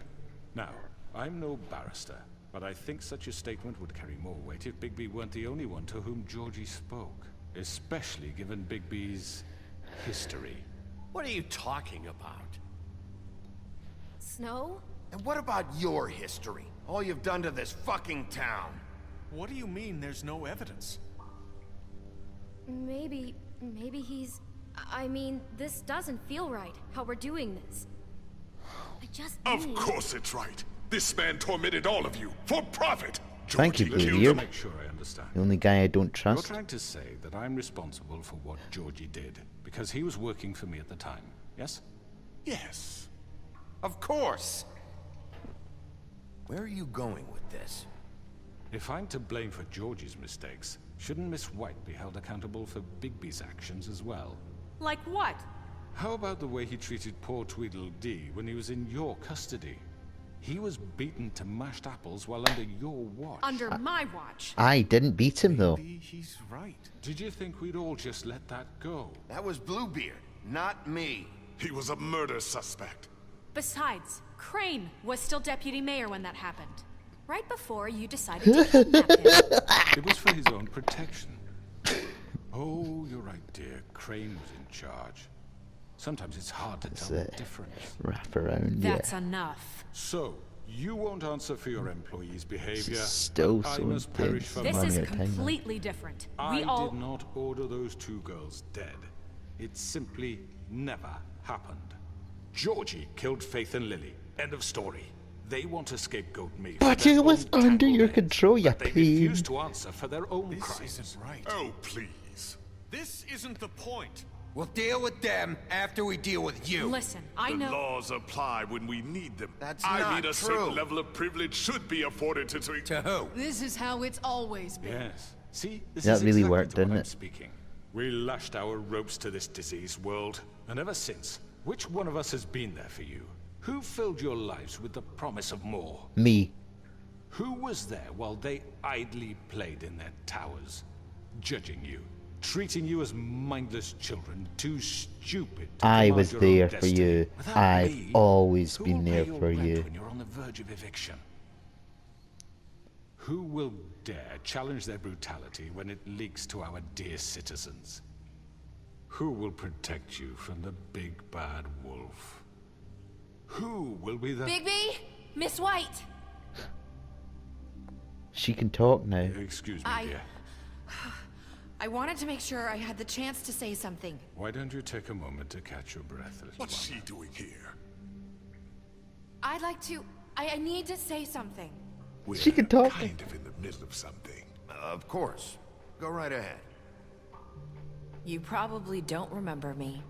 Now, I'm no barrister, but I think such a statement would carry more weight if Bigby weren't the only one to whom Georgie spoke. Especially given Bigby's history. What are you talking about? Snow? And what about your history? All you've done to this fucking town. What do you mean there's no evidence? Maybe he's... I mean, this doesn't feel right, how we're doing this. I just Of need... course it's right. This man tormented all of you for profit. Thank you, Let me Bluebeard. make sure I understand. The only guy I don't You're trust. trying to say that I'm responsible for what Georgie did, because he was working for me at the time, yes? Yes. Of course. Where are you going with this? If I'm to blame for Georgie's mistakes, shouldn't Miss White be held accountable for Bigby's actions as well? Like what? How about the way he treated poor Tweedledee when he was in your custody? He was beaten to mashed apples while under your watch. Under my watch. I didn't beat him though. He's right. Did you think we'd all just let that go? That was Bluebeard, not me. He was a murder suspect. Besides, Crane was still deputy mayor when that happened. Right before you decided to kidnap him. It was for his own protection. Oh, you're right, dear. Crane was in charge. Sometimes it's hard to tell the difference. Wrap around, That's yeah. enough. So, you won't answer for your employees' behavior. Still I so must perish intense. for This mine. is your time, man. completely different. I We all... did not order those two girls dead. It simply never happened. Georgie killed Faith and Lily. End of story. They want to scapegoat me. But for their it was own under your tangleheads, control, you but they pain. refuse to answer for their own This crimes. isn't right. Oh, please. This isn't the point. We'll deal with them after we deal with you. Listen, I The know... laws apply when we need them. That's I not mean, a true. certain level of privilege should be afforded to... To who? This is how it's always been. Yes. See, this That is really exactly worked, to what didn't I'm it? speaking. We lashed our ropes to this diseased world, and ever since, which one of us has been there for you? Who filled your lives with the promise of more? Me. Who was there while they idly played in their towers, judging you, treating you as mindless children, too stupid to I command was your own there for destiny? you. Without I've me, always who been will there pay your for rent you. when you're on the verge of eviction? Who will dare challenge their brutality when it leaks to our dear citizens? Who will protect you from the big bad wolf? Who will be the... Bigby? Miss White? She can talk now. Excuse me, dear. I wanted to make sure I had the chance to say something. Why don't you take a moment to catch your breath a little What's longer? she doing here? I'd like to... I need to say something. We're She can talk. kind of in the middle of something. Of course. Go right ahead. You probably don't remember me.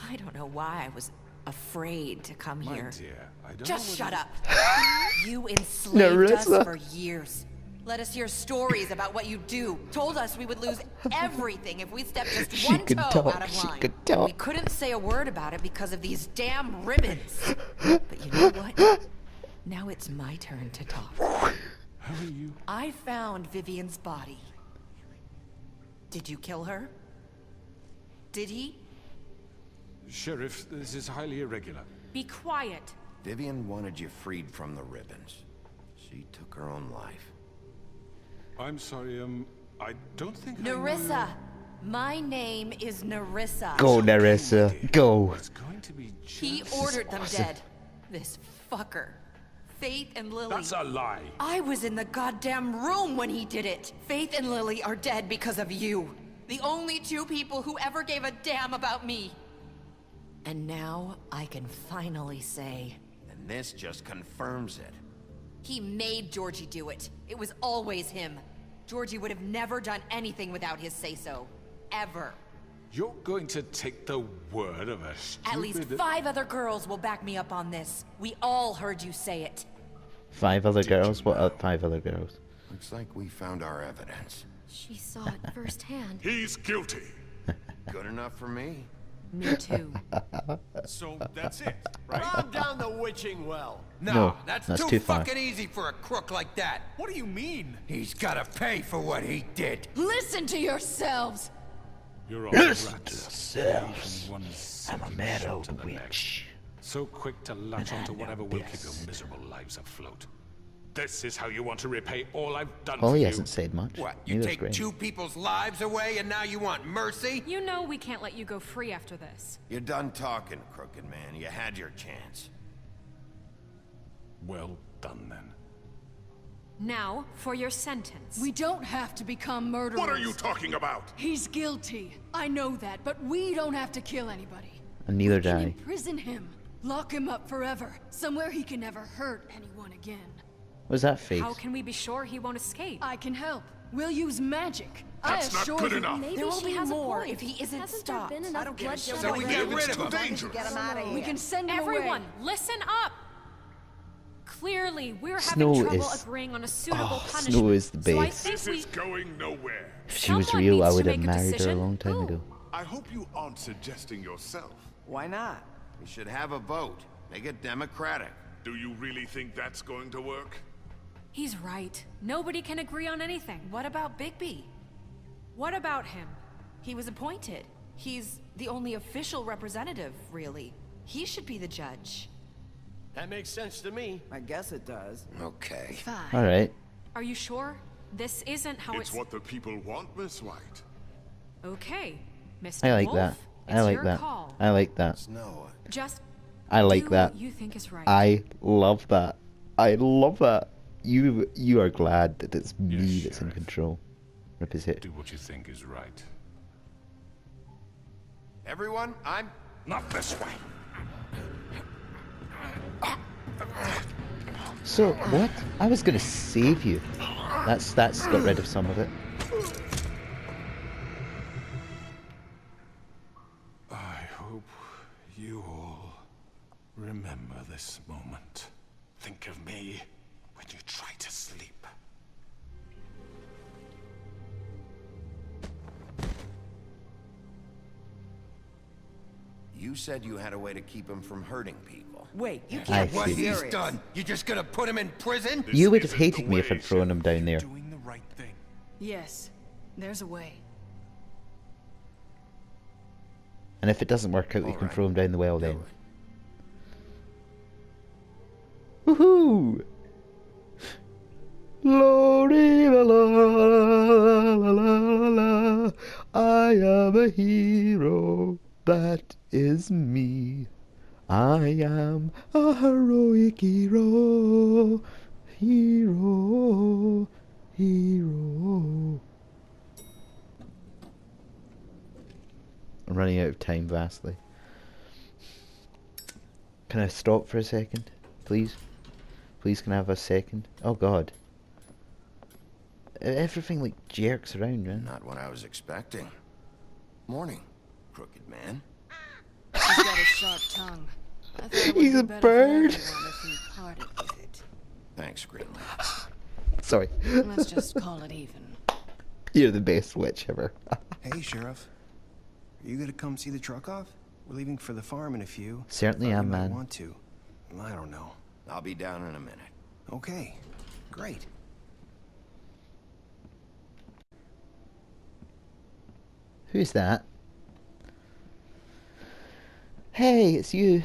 I don't know why I was afraid to come My here. dear, I don't Just know shut whether- up. You enslaved us Nerissa. for years. Let us hear stories about what you do. Told us we would lose everything if we stepped just She one can toe talk, out of she line. can And talk. we couldn't say a word about it because of these damn ribbons. But you know what? Now it's my turn to talk. How are you? I found Vivian's body. Did you kill her? Did he? Sheriff, this is highly irregular. Be quiet. Vivian wanted you freed from the ribbons. She took her own life. I'm sorry, I don't think I know Nerissa. My name is Nerissa. Go, Nerissa. Go. It's going to be He just... ordered them dead. This fucker. Faith and Lily... That's a lie. I was in the goddamn room when he did it. Faith and Lily are dead because of you. The only two people who ever gave a damn about me. And now I can finally say... And this just confirms it. He made Georgie do it. It was always him. Georgie would have never done anything without his say-so. Ever. You're going to take the word of a stupid... At least 5 other girls will back me up on this. We all heard you say it. 5 other girls? What 5 other girls? Looks like we found our evidence. She saw it firsthand. He's guilty. Good enough for me. Me too. So that's it, right? Rob down the witching well. No, that's that's too too far. fucking easy for a crook like that. What do you mean? He's gotta pay for what he did. Listen to yourselves! You're all Listen rats. to yourselves. One I'm a single meadow shot to the neck. witch. So quick to latch onto whatever will keep your miserable lives afloat. This is how you want to repay all I've done Well, for he you? hasn't said much. What, you Neither's take Graham. 2 people's lives away and now you want mercy? You know we can't let you go free after this. You're done talking, crooked man. You had your chance. Well done, then. Now, for your sentence. We don't have to become murderers. What are you talking about? He's guilty. I know that, but we don't have to kill anybody. And neither We can die. imprison him. Lock him up forever. Somewhere he can never hurt anyone again. Was that face? How can we be sure he won't escape? I can help. We'll use magic. That's I not assure good you. enough. Maybe There will she be has more a point. if he isn't Hasn't stopped. there been enough I don't give a bloodshed shit. So we already? get rid of too him. dangerous. Get him out of here. We can send him Everyone, away. listen up! Clearly, we're Snow having trouble is- agreeing on a suitable Oh, punishment. Snow is the So I best. think This we... is going nowhere. If she was Someone real, I needs to would have make a married her a decision. long time Who? ago. I hope you aren't suggesting yourself. Why not? We should have a vote. Make it democratic. Do you really think that's going to work? He's right. Nobody can agree on anything. What about Bigby? What about him? He was appointed. He's the only official representative, really. He should be the judge. That makes sense to me. I guess it does. Okay. Fine. Alright. Are you sure? This isn't how it's... what the people want, Miss White. Okay, Mr. I like Wolf, that. it's I like your that. call. I like that. Snow. Just I like do that. what you think is right. I love that. I love that. You are glad that it's me that's in control. Rip his hit. Do what you think is right. Everyone, I'm... Not this way. So what? I was gonna save you. That's got rid of some of it. I hope you all remember this moment. Think of me when you try to sleep. You said you had a way to keep him from hurting people. Wait, you I can't see. What be he's serious. done? You just gonna put him in prison? You would have hated me if I'd thrown him down there. Doing the right thing. Yes, there's a way. And if it doesn't work out, we can throw him down the well then. Woohoo! Lordy la la la la la la. I am a hero. That is me. I am a heroic hero. Hero. Hero. I'm running out of time vastly. Can I stop for a second? Please? Please can I have a second? Oh god. Everything like jerks around, man. Not what I was expecting. Morning, crooked man. He's got a sharp tongue. I thought it would He's be a better bird. For everyone if he parted with it. Thanks, Greenland. Sorry. Let's just call it even. You're the best witch ever. Hey, Sheriff. Are you gonna come see the truck off? We're leaving for the farm in a few. Certainly Thought am, you might man. want to. I don't know. I'll be down in a minute. Okay. Great. Who's that? Hey, it's you.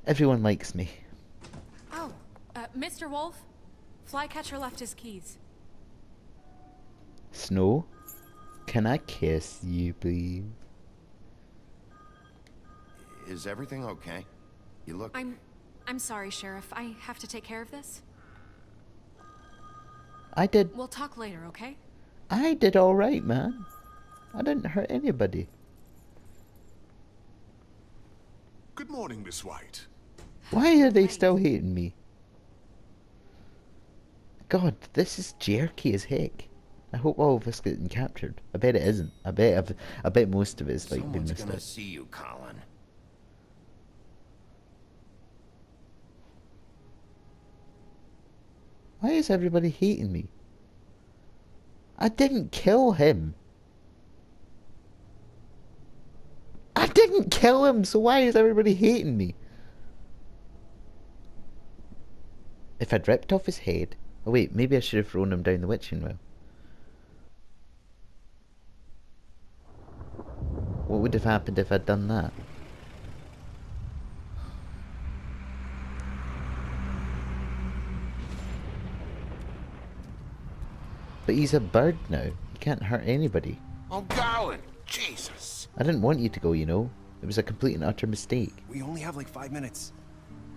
Everyone likes me. Oh, Mr. Wolf, Flycatcher left his keys. Snow? Can I kiss you, please? Is everything okay? You look... I'm I'm sorry, Sheriff. I have to take care of this. I did. We'll talk later, okay? I did all right, man. I didn't hurt anybody. Good morning, Miss White. Why are they still hating me? God, this is jerky as heck. I hope all of us getting captured. I bet it isn't. I bet most of it's like been Someone's missed gonna out. see you, Colin. Why is everybody hating me? I didn't kill him. I didn't kill him, so why is everybody hating me? If I'd ripped off his head... Oh wait, maybe I should have thrown him down the witching well. What would have happened if I'd done that? But he's a bird now. He can't hurt anybody. I'm going. Jesus. I didn't want you to go, you know. It was a complete and utter mistake. We only have like 5 minutes.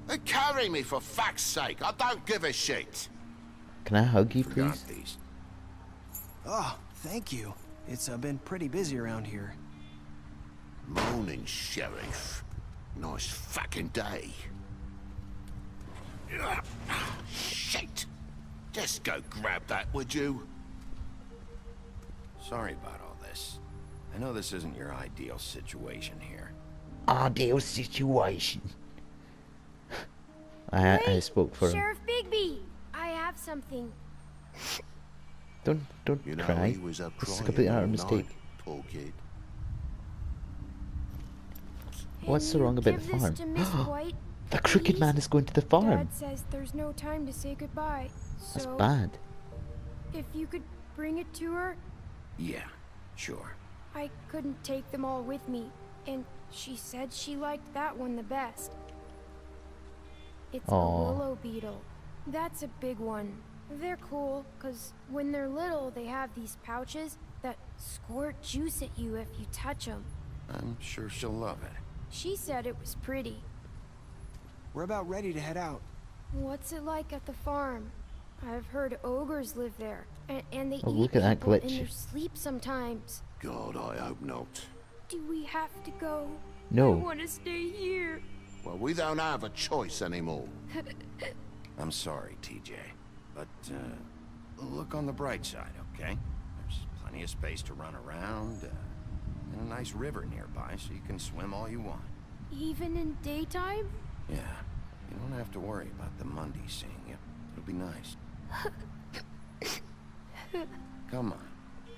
They carry me for fuck's sake. I don't give a shit. Can I hug you, please? Oh, thank you. It's been pretty busy around here. Morning, Sheriff. Nice fucking day. Shit. Just go grab that, would you? Sorry about all this. I know this isn't your ideal situation here. Ideal situation. I spoke for him. Sheriff Bigby, I have something. Don't You know, cry. he was up This is a crying complete and all utter mistake. night, poor kid. What's so wrong about Give the this farm? to Miss White, The crooked please? man is going to the farm. Dad says there's no time to say goodbye. That's So, bad. if you could bring it to her, Yeah, sure. I couldn't take them all with me, and she said she liked that one the best. It's Aw. a willow beetle. That's a big one. They're cool, 'cause when they're little, they have these pouches that squirt juice at you if you touch them. I'm sure she'll love it. She said it was pretty. We're about ready to head out. What's it like at the farm? I've heard ogres live there, and they Oh, eat look at that people in glitch. their sleep sometimes. God, I hope not. Do we have to go? No. I want to stay here. Well, we don't have a choice anymore. I'm sorry, TJ. But, look on the bright side, okay? There's plenty of space to run around, and a nice river nearby so you can swim all you want. Even in daytime? Yeah, you don't have to worry about the Mundy seeing you. It'll be nice. Come on,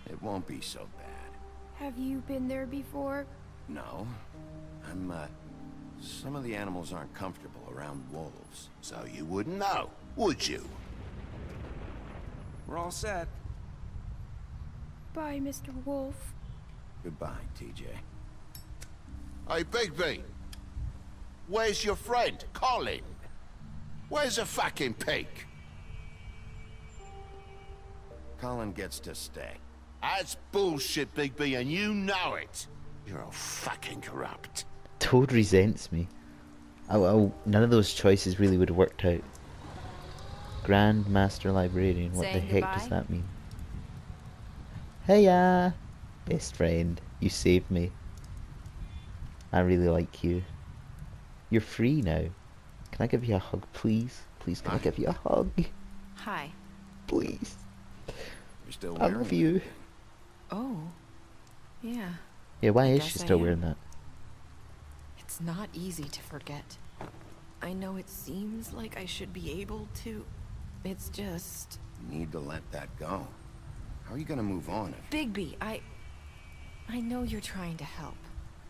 it won't be so bad. Have you been there before? No, some of the animals aren't comfortable around wolves. So you wouldn't know, would you? We're all set. Bye, Mr. Wolf. Goodbye, TJ. Hey, Bigby. Where's your friend, Colin? Where's the fucking pig? Colin gets to stay. That's bullshit, Bigby, and you know it. You're all fucking corrupt. Toad resents me. None of those choices really would have worked out. Grand Master Librarian, what the Saying heck does goodbye? that mean? Heya! Best friend, you saved me. I really like you. You're free now. Can I give you a hug, please? Please, can I give you a hug? Hi. Please. You're still I wearing love it? you. Oh. Yeah. Yeah, why I is guess she I still am. wearing that? It's not easy to forget. I know it seems like I should be able to. It's just... You need to let that go. How are you gonna move on if... Bigby, I know you're trying to help.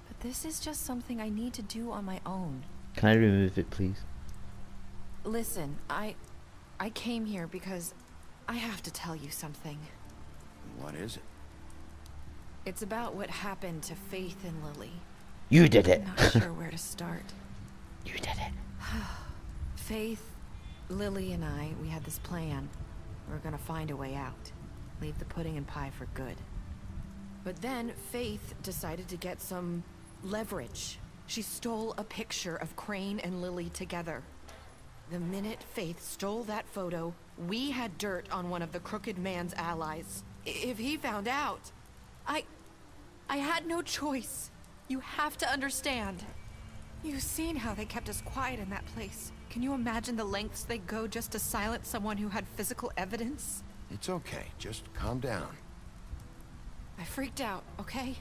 But this is just something I need to do on my own. Can I remove it, please? Listen, I came here because I have to tell you something. What is it? It's about what happened to Faith and Lily. You did it. I'm not sure where to start. You did it. Faith, Lily, and I, we had this plan. We were gonna find a way out. Leave the pudding and pie for good. But then Faith decided to get some leverage. She stole a picture of Crane and Lily together. The minute Faith stole that photo, we had dirt on one of the Crooked Man's allies. If he found out, I had no choice. You have to understand. You've seen how they kept us quiet in that place. Can you imagine the lengths they go just to silence someone who had physical evidence? It's okay. Just calm down. I freaked out, okay?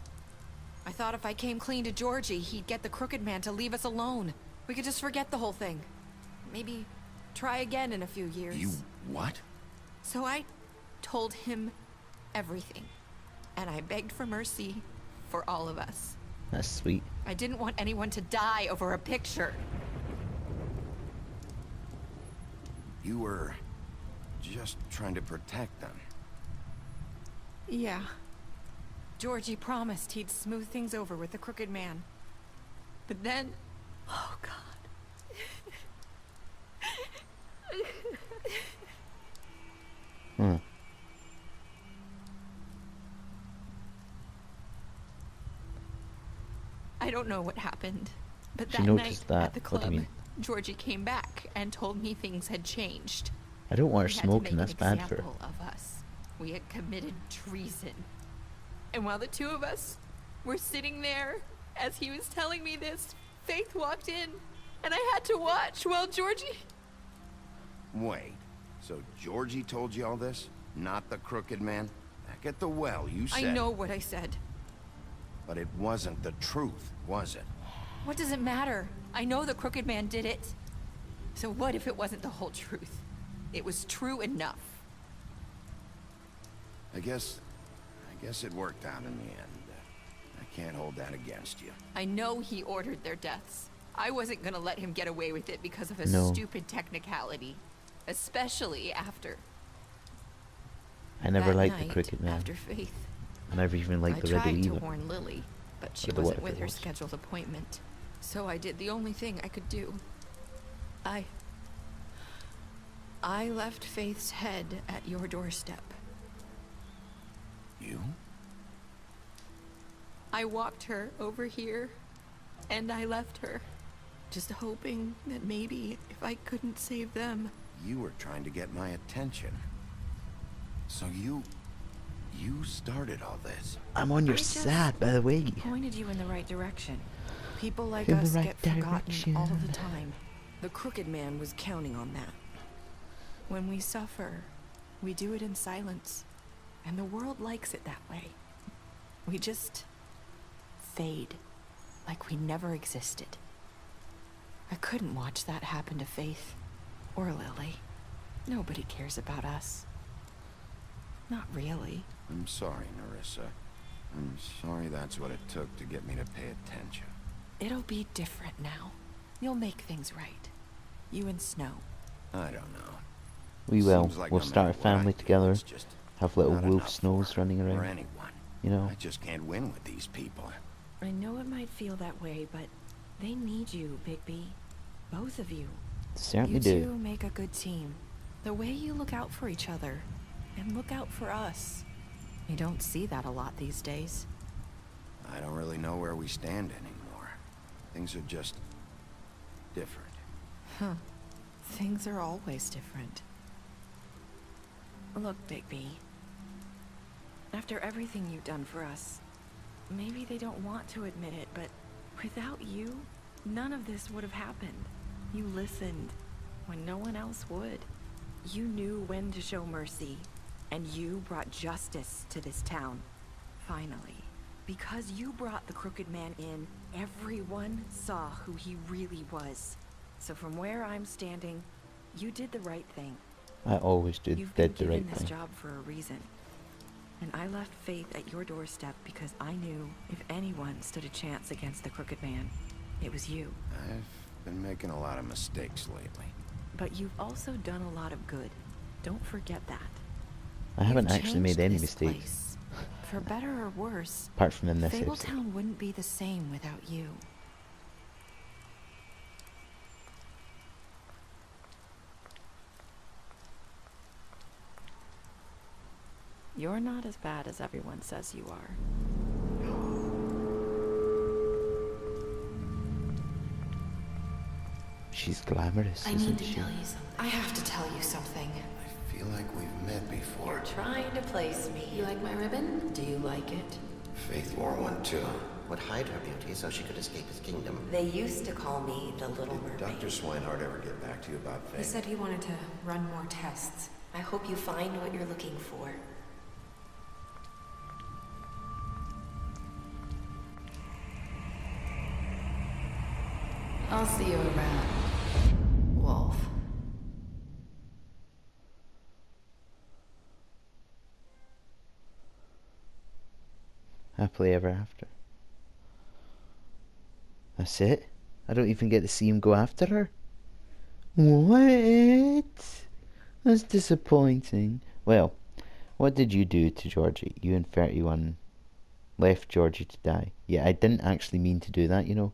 I thought if I came clean to Georgie, he'd get the Crooked Man to leave us alone. We could just forget the whole thing. Maybe try again in a few years. You what? So I told him everything. And I begged for mercy for all of us. That's sweet. I didn't want anyone to die over a picture. You were just trying to protect them. Yeah. Georgie promised he'd smooth things over with the Crooked Man. But then... Oh, God. I don't know what happened, but that night at the club, Georgie came back and told me things had changed. I don't want her smoking, that's bad for her. Of us. We had committed treason. And while the two of us were sitting there, as he was telling me this, Faith walked in, and I had to watch while Georgie... Wait, so Georgie told you all this? Not the Crooked Man? Back at the well, you said... I know what I said. But it wasn't the truth, was it? What does it matter? I know the Crooked Man did it. So what if it wasn't the whole truth? It was true enough. I guess it worked out in the end. I can't hold that against you. I know he ordered their deaths. I wasn't gonna let him get away with it because of a stupid technicality. Especially after... I never liked night, the Crooked Man. After Faith. I never even liked the Riddler either. I tried to warn Lily, but she wasn't with her scheduled appointment. So I did the only thing I could do. I left Faith's head at your doorstep. You? I walked her over here, and I left her. Just hoping that maybe if I couldn't save them... You were trying to get my attention. So you started all this. I'm on your side, by the way. Pointed you in the right direction. People like In us the right get forgotten direction. all the time. The Crooked Man was counting on that. When we suffer, we do it in silence. And the world likes it that way. We just fade, like we never existed. I couldn't watch that happen to Faith, or Lily. Nobody cares about us. Not really. I'm sorry, Nerissa. I'm sorry that's what it took to get me to pay attention. It'll be different now. You'll make things right. You and Snow. I don't know. We will. Seems like We'll no start a matter what I family do, together. it's just Have little not wolf enough snows running for around. anyone. You know? I just can't win with these people. I know it might feel that way, but they need you, Bigby. Both of you. Certainly you do. two make a good team. The way you look out for each other, and look out for us. You don't see that a lot these days. I don't really know where we stand anymore. Things are just different. Huh. Things are always different. Look, Bigby. After everything you've done for us, maybe they don't want to admit it, but without you, none of this would have happened. You listened when no one else would. You knew when to show mercy, and you brought justice to this town. Finally. Because you brought the Crooked Man in, everyone saw who he really was. So from where I'm standing, you did the right thing. I always did the right You've been given thing. this job for a reason. And I left Faith at your doorstep because I knew if anyone stood a chance against the Crooked Man, it was you. I've been making a lot of mistakes lately. But you've also done a lot of good. Don't forget that. I haven't You've actually made changed any this mistakes. place. For better or worse, Apart from in this episode. Fabletown wouldn't be the same without you. You're not as bad as everyone says you are. She's glamorous, I isn't need to she? tell you something. I have to tell you something. I feel like we've met before. You're trying to place me. You like my ribbon? Do you like it? Faith wore one too. Would hide her beauty so she could escape his kingdom. They used to call me the Little Mermaid. Dr. Swinehart ever get back to you about Faith? He said he wanted to run more tests. I hope you find what you're looking for. I'll see you around, Wolf. Happily ever after. That's it? I don't even get to see him go after her? What? That's disappointing. Well, what did you do to Georgie? You and 31 left Georgie to die. Yeah, I didn't actually mean to do that, you know.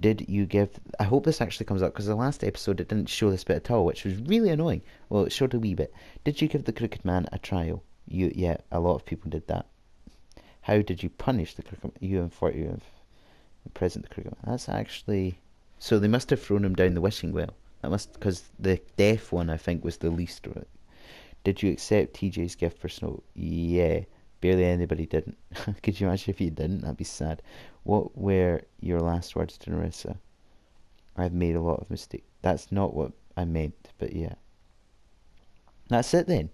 Did you give... I hope this actually comes up, because the last episode it didn't show this bit at all, which was really annoying. Well, it showed a wee bit. Did you give the Crooked Man a trial? Yeah, a lot of people did that. How did you punish the Crooked Man? You and 40 imprisoned the Crooked Man. That's actually... So they must have thrown him down the wishing well. That must... Because the deaf one, I think, was the least... Did you accept TJ's gift for Snow? Yeah. Barely anybody didn't. Could you imagine if you didn't? That'd be sad. What were your last words to Nerissa? I've made a lot of mistakes. That's not what I meant, but yeah. That's it then.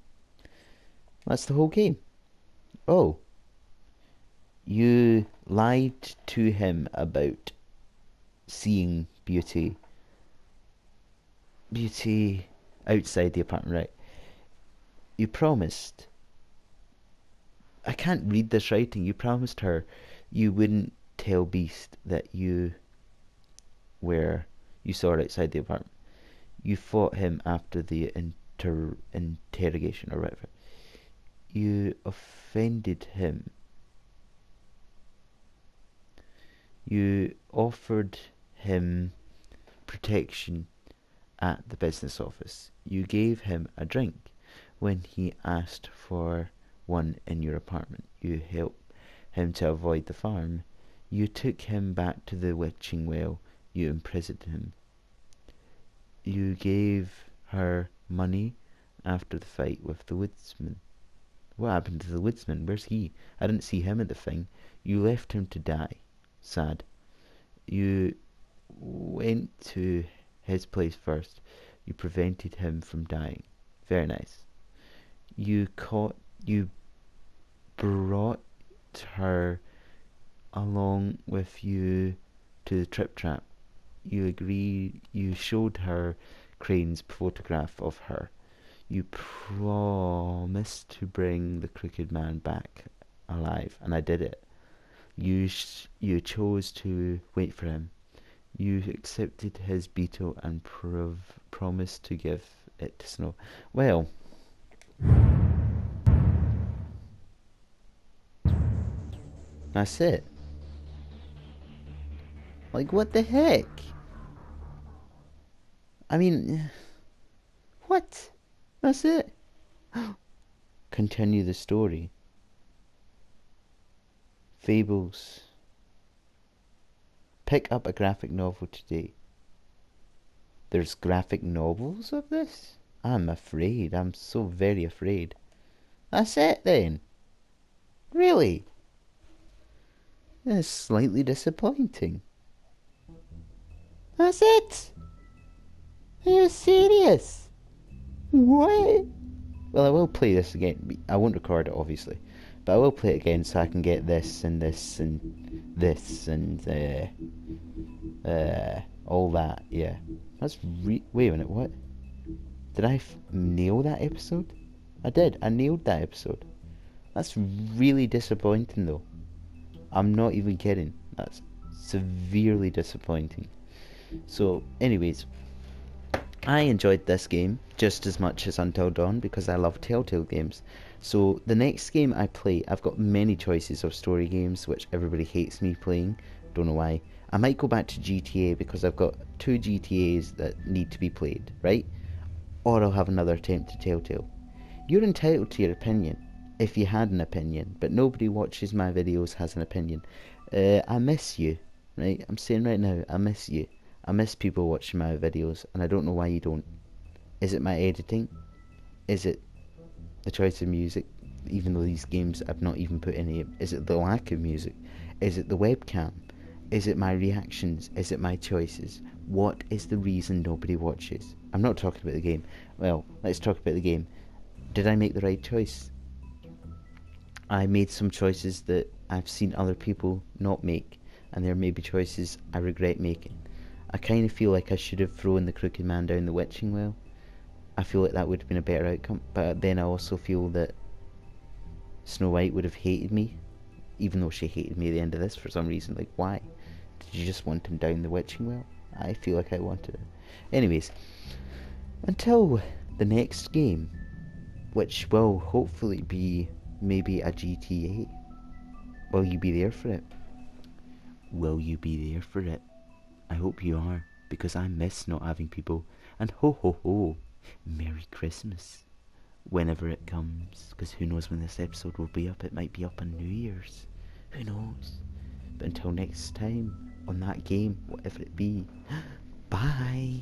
That's the whole game. Oh. You lied to him about seeing beauty. Beauty outside the apartment, right? You promised... I can't read this writing. You promised her you wouldn't tell Beast that you saw her outside the apartment. You fought him after the interrogation or whatever. You offended him. You offered him protection at the business office. You gave him a drink when he asked for one in your apartment. You helped him to avoid the farm. You took him back to the witching well. You imprisoned him. You gave her money after the fight with the woodsman. What happened to the woodsman? Where's he? I didn't see him at the thing. You left him to die. Sad. You went to his place first. You prevented him from dying. Very nice. You brought her along with you to the Trip Trap. You showed her Crane's photograph of her. You promised to bring the Crooked Man back alive, and I did it. You chose to wait for him. You accepted his beetle and promised to give it to Snow. Well... That's it. Like, what the heck? I mean... What? That's it. Continue the story. Fables. Pick up a graphic novel today. There's graphic novels of this? I'm afraid. I'm so very afraid. That's it then. Really? That's slightly disappointing. That's it? Are you serious? What? Well, I will play this again. I won't record it, obviously. But I will play it again so I can get this and this and this and all that, yeah. That's wait a minute, what? Did I nail that episode? I did, I nailed that episode. That's really disappointing though. I'm not even kidding. That's severely disappointing. So, anyways, I enjoyed this game just as much as Until Dawn because I love Telltale games. So, the next game I play, I've got many choices of story games which everybody hates me playing. Don't know why. I might go back to GTA because I've got 2 GTAs that need to be played, right? Or I'll have another attempt at Telltale. You're entitled to your opinion. If you had an opinion, but nobody watches my videos has an opinion. I miss you, right? I'm saying right now, I miss you. I miss people watching my videos, and I don't know why you don't. Is it my editing? Is it the choice of music? Even though these games I've not even put any. Is it the lack of music? Is it the webcam? Is it my reactions? Is it my choices? What is the reason nobody watches? I'm not talking about the game. Well, let's talk about the game. Did I make the right choice? I made some choices that I've seen other people not make, and there may be choices I regret making. I kind of feel like I should have thrown the crooked man down the witching well. I feel like that would have been a better outcome, but then I also feel that Snow White would have hated me, even though she hated me at the end of this for some reason. Like, why? Did you just want him down the witching well? I feel like I wanted it. Anyways, until the next game, which will hopefully be maybe a GTA, will you be there for it? Will you be there for it? I hope you are, because I miss not having people. And ho ho ho, Merry Christmas, whenever it comes, because who knows when this episode will be up. It might be up on New Year's, who knows. But until next time, on that game, whatever it be, bye.